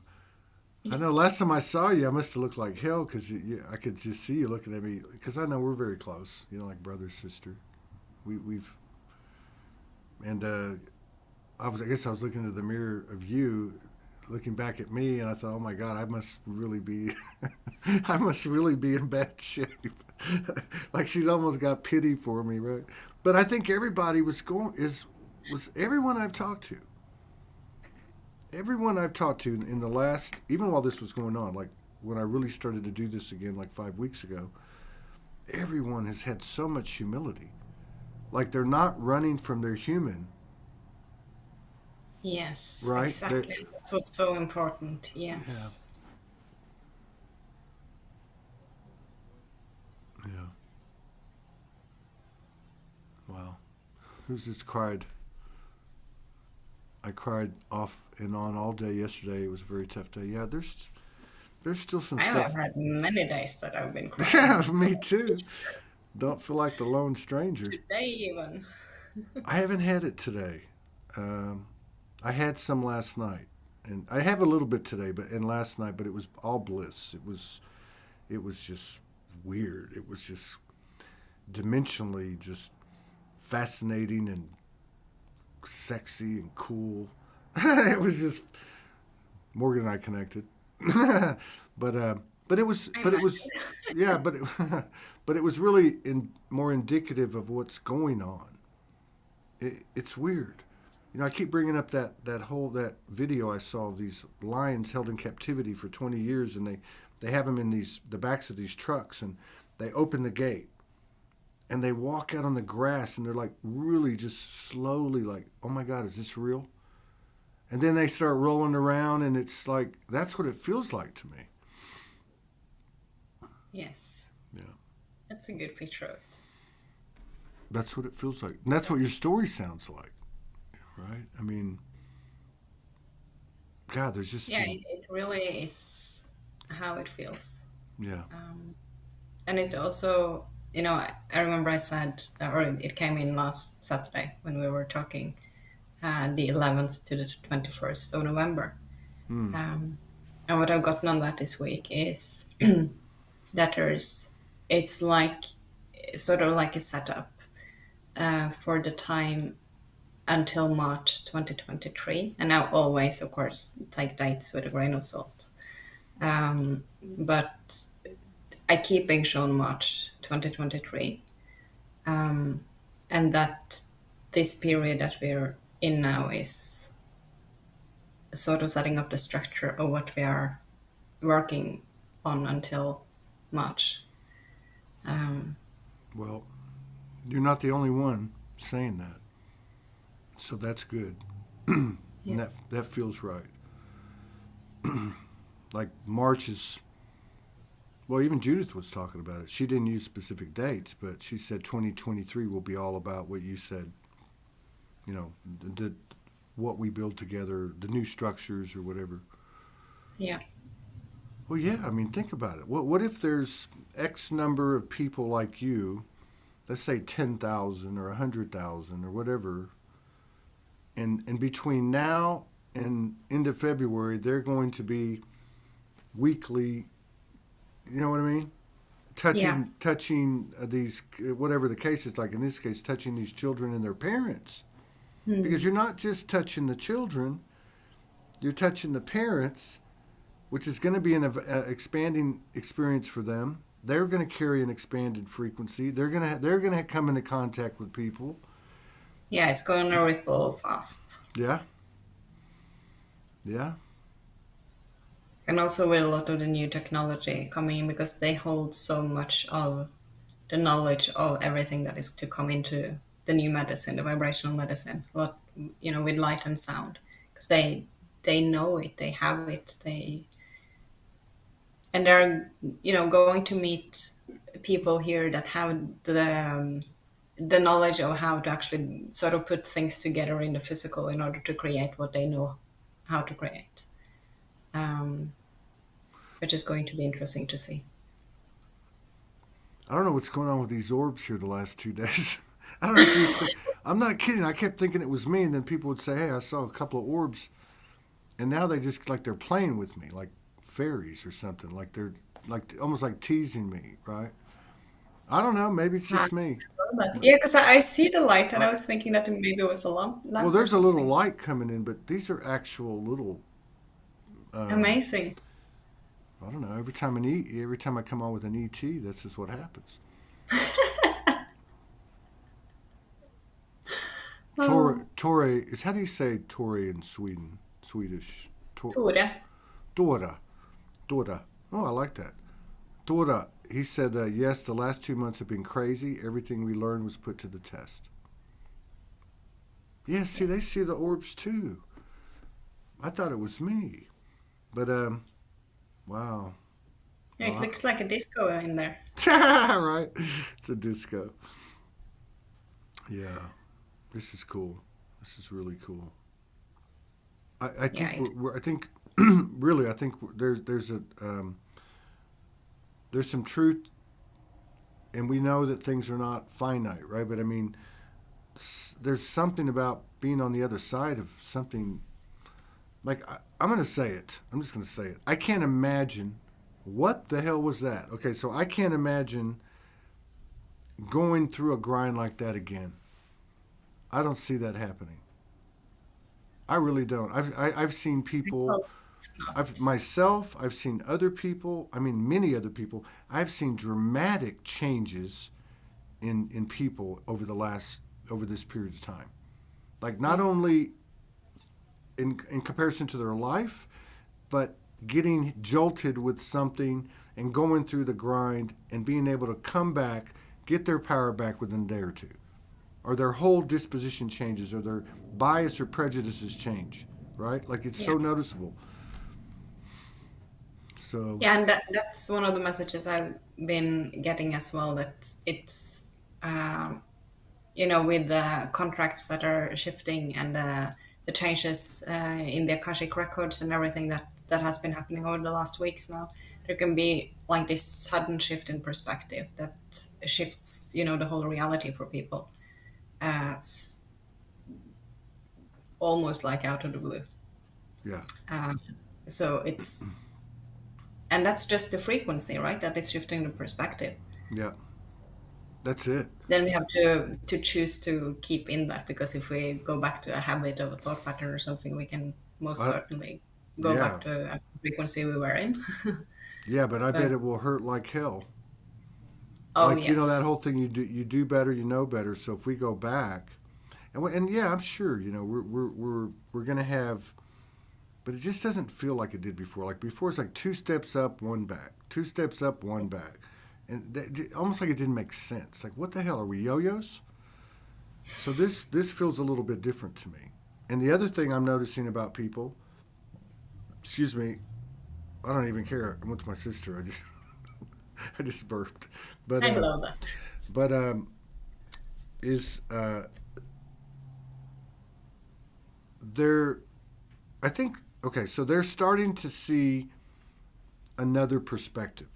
I know. Yes. Last time I saw you, I must have looked like hell because I could just see you looking at me. Because I know we're very close. Like brother sister. We've and I guess I was looking into the mirror of you, looking back at me, and I thought, oh my God, I must really be, I must really be in bad shape. Like she's almost got pity for me, right? But I think everybody was everyone I've talked to. Everyone I've talked to in the last, even while this was going on, like when I really started to do this again, like 5 weeks ago, everyone has had so much humility. Like they're not running from their human, Yes, right? exactly. That's what's so important. Yeah, Yes. yeah. Wow. Who's just cried? I cried off and on all day yesterday. It was a very tough day. Yeah, there's still some I stuff. have had many days that I've been Yeah, crying. me too. Don't feel like the lone stranger. Today even. I haven't had it today. Um, I had some last night, and I have a little bit today, and last night, but it was all bliss. It was just weird. It was just dimensionally just fascinating and sexy and cool. It was just Morgan and I connected, but but I it was imagine. yeah, but it was really more indicative of what's going on. It's weird. I keep bringing up that video I saw of these lions held in captivity for 20 years, and they have them in the backs of these trucks, and they open the gate and they walk out on the grass, and they're like really just slowly like, oh my God, is this real? And then they start rolling around, and it's like that's what it feels like to me. Yes, Yeah, that's a good picture of it. that's what it feels like, and that's what your story sounds like, right? I mean, God, there's just Yeah, it really is how it feels. yeah. And it also, I remember I said, or it came in last Saturday when we were talking, the 11th to the 21st of November. Hmm. And what I've gotten on that this week is that it's like, sort of like a setup for the time until March 2023. And now always, of course, take dates with a grain of salt. But I keep being shown March 2023. And that this period that we're in now is sort of setting up the structure of what we are working on until March. Well, you're not the only one saying that, so that's good, and Yeah. that feels right. Like March is well, even Judith was talking about it. She didn't use specific dates, but she said 2023 will be all about what you said. The what we build together, the new structures or whatever. Yeah. Well, yeah. I mean, think about it. What if there's X number of people like you? Let's say 10,000 or 100,000 or whatever. And between now and end of February, they're going to be weekly. You know what I mean? Yeah. Touching these, whatever the case is, like in this case, touching these children and their parents, because you're not just touching the children, you're touching the parents, which is going to be an expanding experience for them. They're going to carry an expanded frequency. They're going to come into contact with people. Yeah, it's going to ripple fast. Yeah, yeah, And also with a lot of the new technology coming in because they hold so much of the knowledge of everything that is to come into the new medicine, the vibrational medicine, what with light and sound, because they know it, they have it, they and they're going to meet people here that have the knowledge of how to actually sort of put things together in the physical in order to create what they know how to create, um, which is going to be interesting to see. I don't know what's going on with these orbs here the last 2 days. I don't know if you see. I'm not kidding. I kept thinking it was me, and then people would say, "Hey, I saw a couple of orbs," and now they just like they're playing with me, like fairies or something. Like they're like almost like teasing me, right? I don't know. Maybe it's Ah, just me. but yeah, because I see the light and I, I was thinking that maybe it was a well, lamp or there's a little something. light coming in, but these are actual little. Um, Amazing. I don't know. Every time I come on with an ET, that's just what happens. Oh, Torre is how do you say Torre in Sweden? Swedish. Tore. Dora. Dora. Oh, I like that. Dora. He said, yes, the last 2 months have been crazy. Everything we learned was put to the test. Yeah, see, they Yes. see the orbs too. I thought it was me. But, wow. Yeah, it Well, looks like a disco in there. right? It's a disco. Yeah, this is cool. This is really cool. I Yeah, think it I think really I think there's some truth, and we know that things are not finite, right? But I mean, there's something about being on the other side of something. Like I'm gonna say it. I'm just gonna say it. I can't imagine what the hell was that. Okay, so I can't imagine going through a grind like that again. I don't see that happening. I really don't. I've seen I people. hope I've not. myself. I've seen other people. I mean, many other people. I've seen dramatic changes in people over this period of time. Like not Yeah. only in comparison to their life, but getting jolted with something and going through the grind and being able to come back, get their power back within a day or two, or their whole disposition changes, or their bias or prejudices change, right? Like it's Yeah. so noticeable. So, Yeah, and that's one of the messages I've been getting as well, that it's um, with the contracts that are shifting and the changes in the Akashic records and everything that has been happening over the last weeks now, there can be like this sudden shift in perspective that shifts, the whole reality for people. It's almost like out of the blue. yeah, So and that's just the frequency, right? That is shifting the perspective. yeah, that's it. Then we have to choose to keep in that, because if we go back to a habit of a thought pattern or something, we can most Uh, certainly go yeah, back to a frequency we were in. yeah, but I bet But it will hurt like hell. oh Like that yes, whole thing you do better, you know better. So if we go back, and yeah, I'm sure we're gonna have, but it just doesn't feel like it did before. Like before, it's like 2 steps up, one back, 2 steps up, one back, and almost like it didn't make sense. Like what the hell are we yo-yos? So this feels a little bit different to me. And the other thing I'm noticing about people, excuse me, I don't even care. I'm with my sister. I just I just burped, but I love that. but is they're I think okay, so they're starting to see another perspective.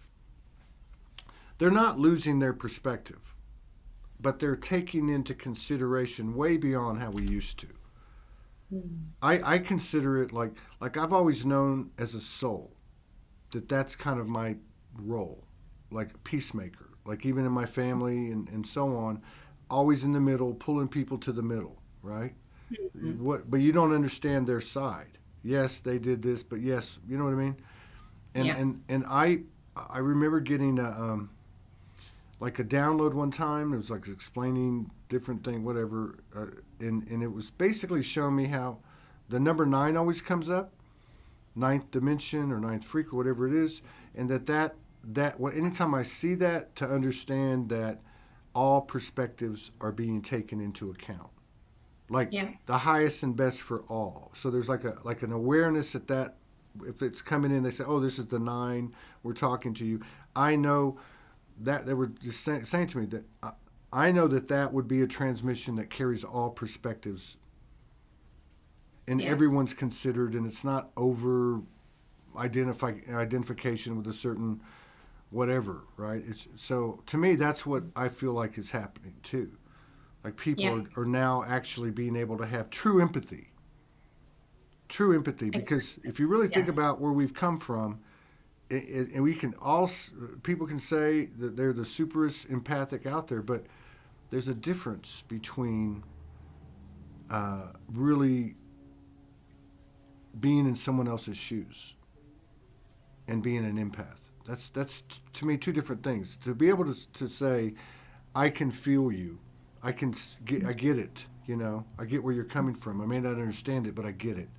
They're not losing their perspective, but they're taking into consideration way beyond how we used to. I consider it like I've always known as a soul that that's kind of my role, like peacemaker. Like even in my family and so on, always in the middle, pulling people to the middle, right? Mm. But you don't understand their side. Yes, they did this, but yes, you know what I mean. And Yeah, and I remember getting like a download one time. It was like explaining different thing, whatever, and it was basically showing me how the number nine always comes up, ninth dimension or ninth freak or whatever it is, and anytime I see that, to understand that all perspectives are being taken into account, like yeah, the highest and best for all. So there's like an awareness at that if it's coming in, they say, "Oh, this is the 9. We're talking to you." I know that they were just saying to me that I know that that would be a transmission that carries all perspectives and Yes. everyone's considered, and it's not over identification with a certain whatever, right? It's so to me that's what I feel like is happening too. Like Yeah. people are now actually being able to have true empathy, because Exactly. if you really think Yes. about where we've come from, and we can all people can say that they're the superest empathic out there, but there's a difference between really being in someone else's shoes and being an empath. That's to me two different things. To be able to say, I can feel you, I get it. You know, I get where you're coming from. I may not understand it, but I get it.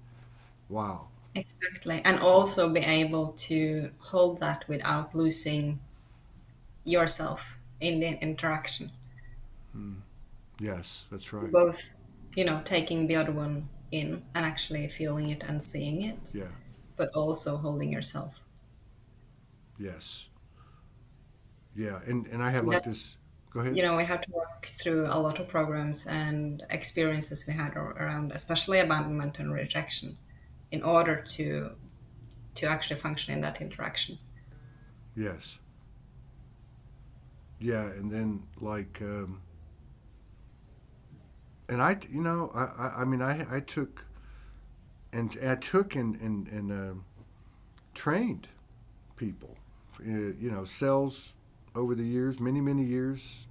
Wow. Exactly. And also be able to hold that without losing yourself in the interaction. Yes, that's So right. both, taking the other one in and actually feeling it and seeing it, Yeah. but also holding yourself. Yes. Yeah. And I have And like that, this. Go ahead. we had to work through a lot of programs and experiences we had around, especially abandonment and rejection, in order to actually function in that interaction. Yes. Yeah. And then like, and I mean, I took and trained people, cells over the years, many years,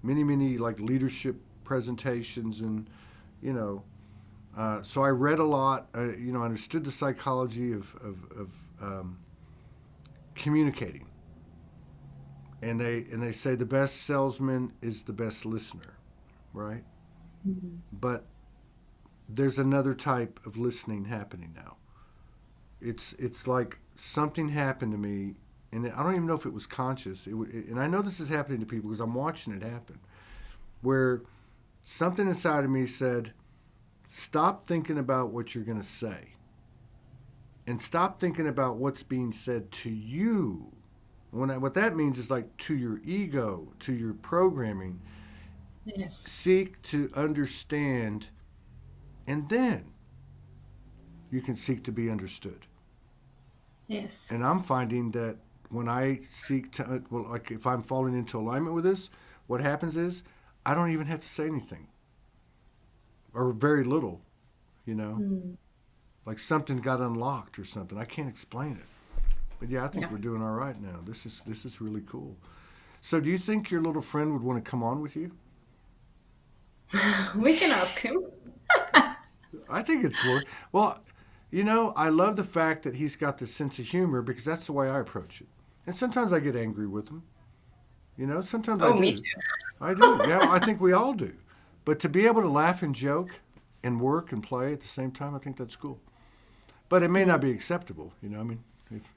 many like leadership presentations, and you know, so I read a lot. Understood the psychology of communicating, and they say the best salesman is the best listener, right? But there's another type of listening happening now. It's like something happened to me, and I don't even know if it was conscious. And I know this is happening to people because I'm watching it happen, where something inside of me said, "Stop thinking about what you're going to say, and stop thinking about what's being said to you." What that means is like to your ego, to your programming. Yes. Seek to understand, and then you can seek to be understood. Yes. And I'm finding that when I seek to, well, like if I'm falling into alignment with this, what happens is I don't even have to say anything or very little, you know, Mm. like something got unlocked or something. I can't explain it. But yeah, I think Yeah. we're doing all right now. This is really cool. So, do you think your little friend would want to come on with you? We can ask him. I think it's worth. Well, I love the fact that he's got this sense of humor because that's the way I approach it. And sometimes I get angry with him. Sometimes I Oh, me do. I do. Yeah, I think we all do. But to be able to laugh and joke and work and play at the same time, I think that's cool. But it may not too. be acceptable. I mean,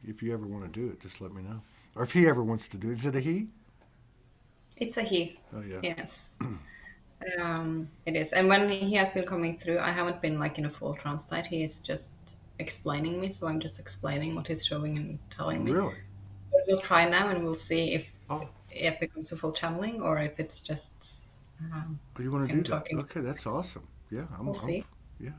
if you ever want to do it, just let me know. Or if he ever wants to do it. Is it a he? It's a he. Oh, yeah. Yes. It is. And when he has been coming through, I haven't been like in a full trance state. He is just explaining me, so I'm just explaining what he's showing and telling me. Really? But we'll try now and we'll see if Oh, it becomes a full channeling or if it's just you want to him do that? talking. Okay, that's awesome. Yeah, We'll I'm see. yeah.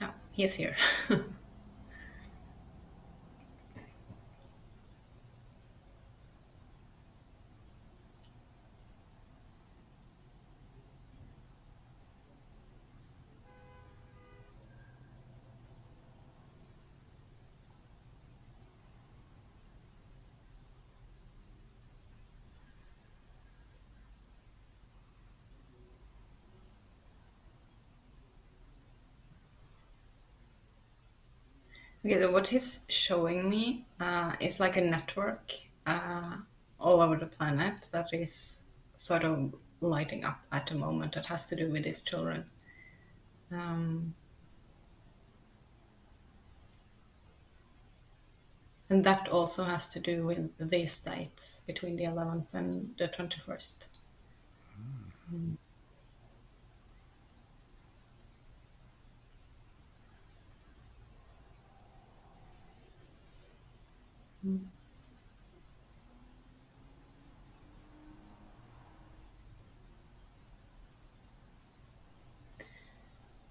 Yeah, he's here. Okay, so what he's showing me is like a network all over the planet that is sort of lighting up at the moment that has to do with his children. Um, And that also has to do with these dates between the 11th and the 21st.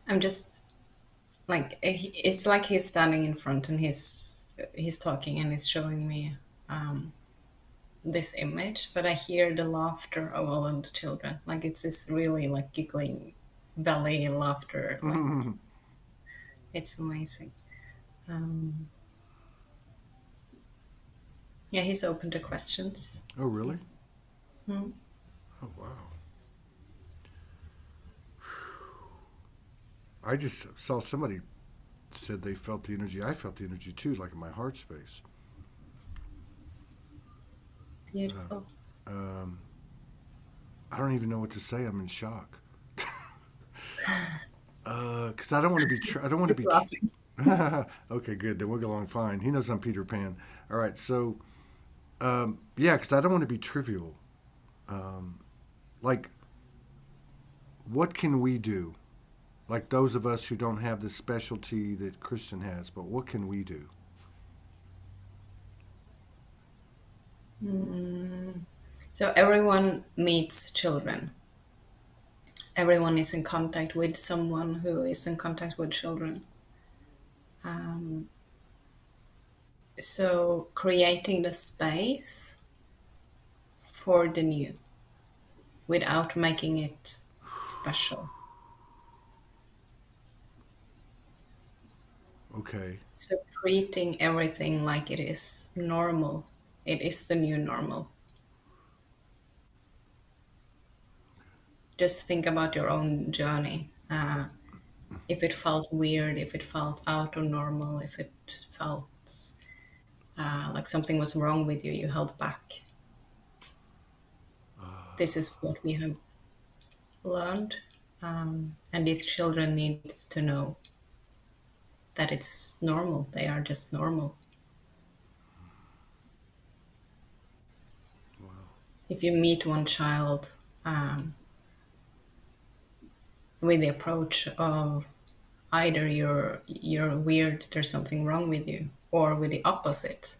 I'm just like, it's like he's standing in front and he's talking and he's showing me this image, but I hear the laughter of all of the children. Like it's this really like giggling belly laughter. Like it's amazing. Um, yeah, he's open to questions. Oh, really? Mm. Oh, wow. I just saw somebody said they felt the energy. I felt the energy too, like in my heart space. Beautiful. Um, I don't even know what to say. I'm in shock. Because I don't want to be. I don't want to He's be. laughing. Okay, good. Then we'll go along fine. He knows I'm Peter Pan. All right. So, yeah, because I don't want to be trivial. Um, like, what can we do? Like those of us who don't have the specialty that Kristin has, but what can we do? Mm. So everyone meets children. Everyone is in contact with someone who is in contact with children. Um, so creating the space for the new without making it special. Okay. So treating everything like it is normal. It is the new normal. Just think about your own journey. If it felt weird, if it felt out of normal, if it felt like something was wrong with you, you held back. This is what we have learned, and these children need to know that it's normal. They are just normal. Wow. If you meet one child um, with the approach of either you're weird, there's something wrong with you, or with the opposite,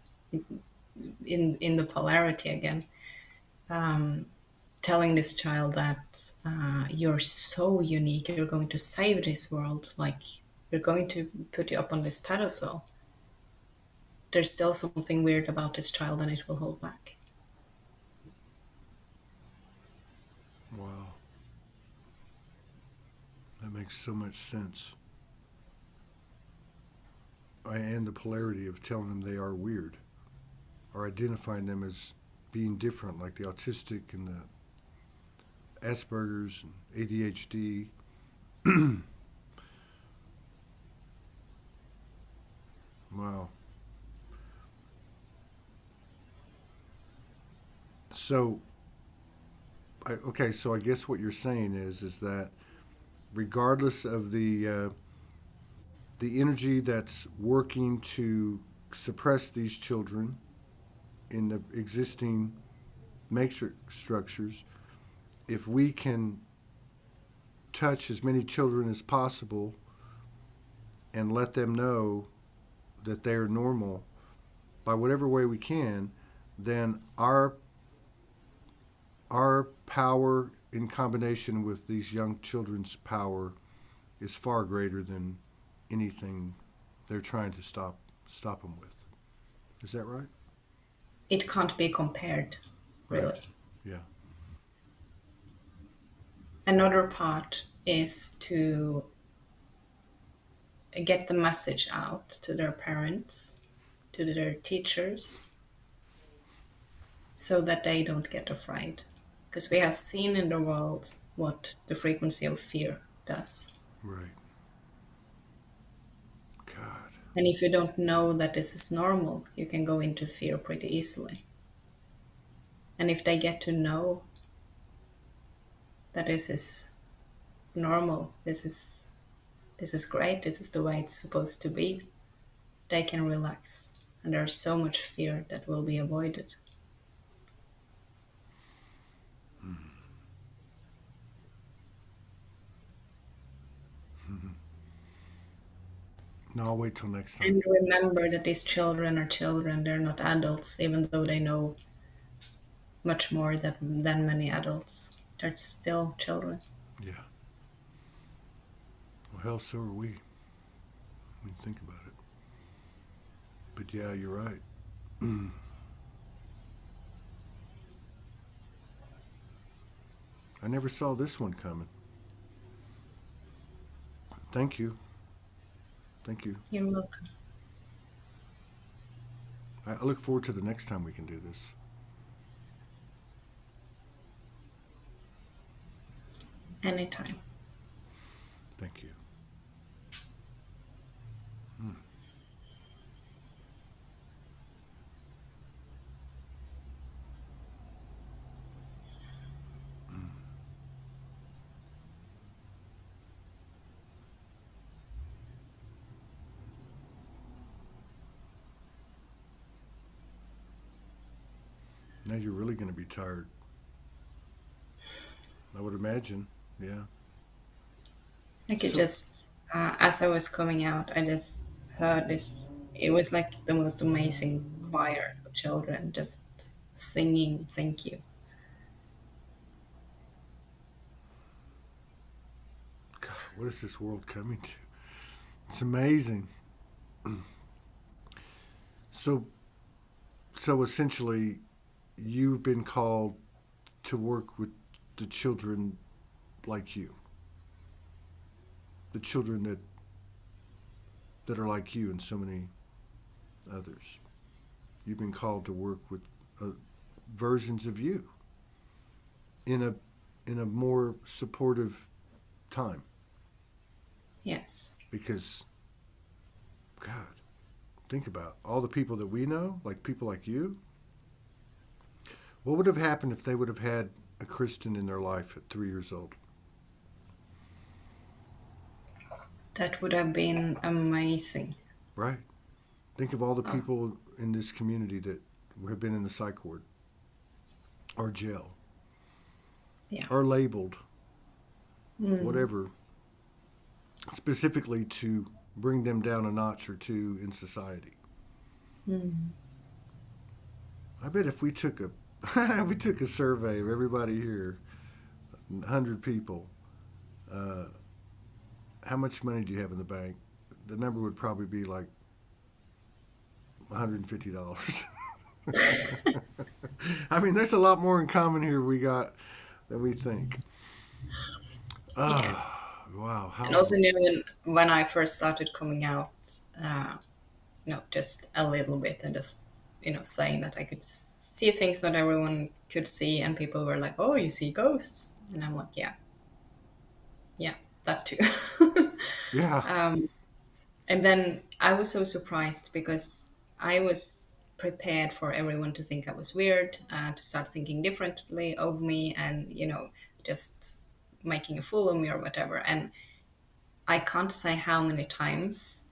in the polarity again, um, telling this child that you're so unique, you're going to save this world, like we're going to put you up on this pedestal. There's still something weird about this child and it will hold back. Wow. That makes so much sense. And the polarity of telling them they are weird or identifying them as being different, like the autistic and the Asperger's and ADHD. Wow. So, okay, so I guess what you're saying is that regardless of the energy that's working to suppress these children in the existing matrix structures, if we can touch as many children as possible and let them know that they are normal by whatever way we can, then our power in combination with these young children's power is far greater than anything they're trying to stop them with. Is that right? It can't be compared, Right. really. Yeah. Another part is to get the message out to their parents, to their teachers, so that they don't get afraid. Because we have seen in the world what the frequency of fear does. Right. God. And if you don't know that this is normal, you can go into fear pretty easily. And if they get to know that this is normal, this is great, this is the way it's supposed to be, they can relax and there's so much fear that will be avoided. No, I'll wait till next time. And remember that these children are children, they're not adults, even though they know much more than many adults. They're still children. Yeah. Well, hell, so are we. When you think about it. But yeah, you're right. I never saw this one coming. Thank you. Thank you. You're welcome. I look forward to the next time we can do this. Anytime. Thank you. Now you're really going to be tired. I would imagine. Yeah. I could So, just, as I was coming out, I just heard this. It was like the most amazing choir of children just singing thank you. God, what is this world coming to? It's amazing. So, so essentially, you've been called to work with the children like you, the children that are like you and so many others. You've been called to work with versions of you in a more supportive time, Yes. because God, think about all the people that we know, like people like you. What would have happened if they would have had a Kristin in their life at 3 years old? That would have been amazing. Right. Think of all the Oh, people in this community that have been in the psych ward or jail yeah. or labeled, Mm, whatever, specifically to bring them down a notch or two in society. mm. I bet if we took a we took a survey of everybody here, 100 people, uh, how much money do you have in the bank? The number would probably be like $150. I mean, there's a lot more in common here we got than we think. Yes. Ah, wow. And How? also, even when I first started coming out, uh, just a little bit and just, saying that I could see things not everyone could see, and people were like, "Oh, you see ghosts," and I'm like, "Yeah, yeah, that too." Yeah. And then I was so surprised because I was prepared for everyone to think I was weird, to start thinking differently of me, and just making a fool of me or whatever. And I can't say how many times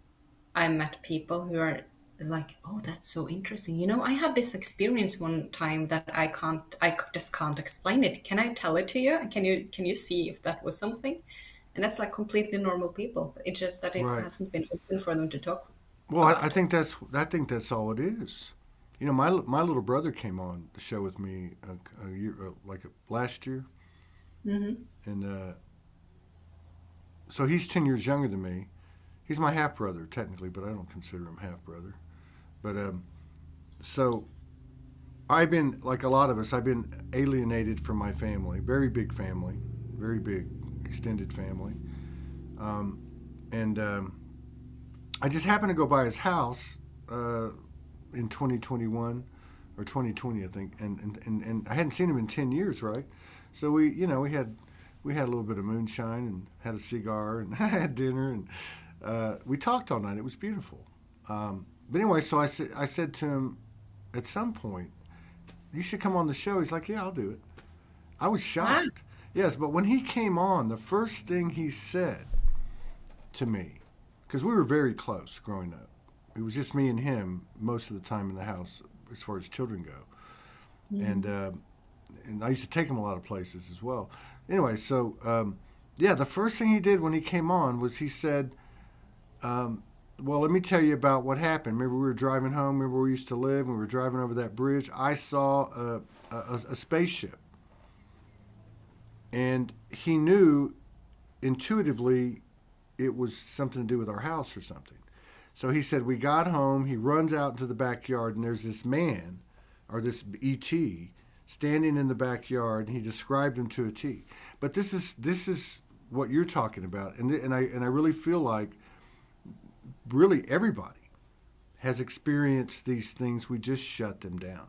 I met people who are like, "Oh, that's so interesting. I had this experience one time that just can't explain it. Can I tell it to you? Can you see if that was something?" And that's like completely normal people. But it's just that it Right. hasn't been open for them to talk Well, I about. think that's all it is. You know, my little brother came on the show with me a year, like last year, Hmm. and so he's 10 years younger than me. He's my half brother technically, but I don't consider him half brother. But so I've been like a lot of us. I've been alienated from my family, very big family, very big extended family, um, and I just happened to go by his house in 2021 or 2020, I think, and I hadn't seen him in 10 years, right? So we had a little bit of moonshine and had a cigar and had dinner and we talked all night. It was beautiful. But anyway, so I said to him at some point, "You should come on the show." He's like, "Yeah, I'll do it." I was Wow. shocked. Yes, but when he came on, the first thing he said to me, because we were very close growing up, it was just me and him most of the time in the house as far as children go. And I used to take him a lot of places as well. Anyway, so yeah, the first thing he did when he came on was he said, well, let me tell you about what happened. Remember, we were driving home. Remember where we used to live? We were driving over that bridge. I saw a spaceship. And he knew intuitively it was something to do with our house or something. So he said, we got home. He runs out into the backyard, and there's this man, or this ET, standing in the backyard, and he described him to a T. But this is what you're talking about, and I really feel like really everybody has experienced these things. We just shut them down.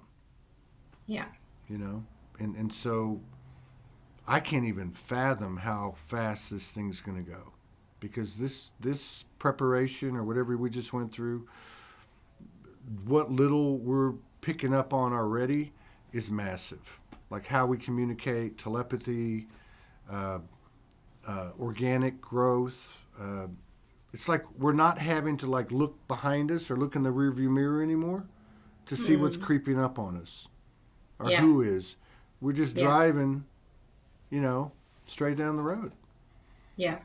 Yeah. You know, and so I can't even fathom how fast this thing's going to go, because this preparation or whatever we just went through, what little we're picking up on already is massive. Like how we communicate, telepathy, organic growth. It's like we're not having to like look behind us or look in the rearview mirror anymore to see what's creeping up on us or who is. We're just driving, straight down the road. Yeah.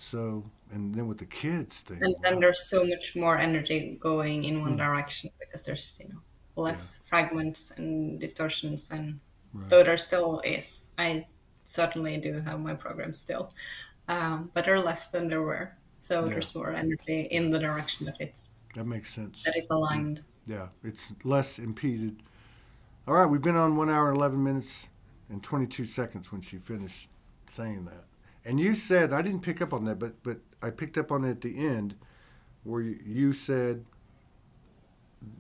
So, and then with the kids thing. And then there's so much more energy going in one direction because there's, less fragments and distortions. And though there still is, I certainly do have my programs still, but there are less than there were. So there's more energy in the direction that makes sense. That is aligned. Yeah, it's less impeded. All right, we've been on 1 hour and 11 minutes and 22 seconds when she finished saying that. And you said, I didn't pick up on that, but I picked up on it at the end where you said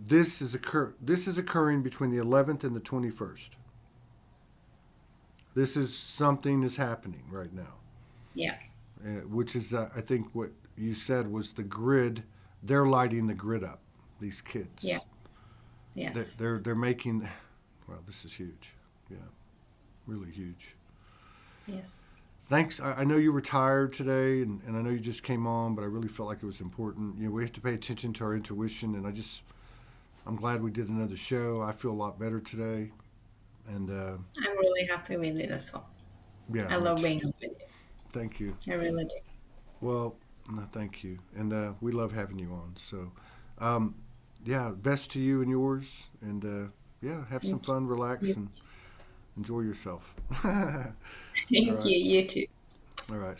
this is occurring between the 11th and the 21st. This is something is happening right now. Yeah. Which is, I think what you said was the grid. They're lighting the grid up, these kids. Yeah. Yes. They're making, well, this is huge. Yeah, really huge. Yes. Thanks. I know you were tired today, and I know you just came on, but I really felt like it was important. We have to pay attention to our intuition, and I'm glad we did another show. I feel a lot better today. And I'm really happy with it as well. Yeah. I love being on with you. Thank you. I really do. Well, no, thank you. And we love having you on. So, yeah, best to you and yours. And, yeah, have some fun, relax, and enjoy yourself. Thank you. You too. All right.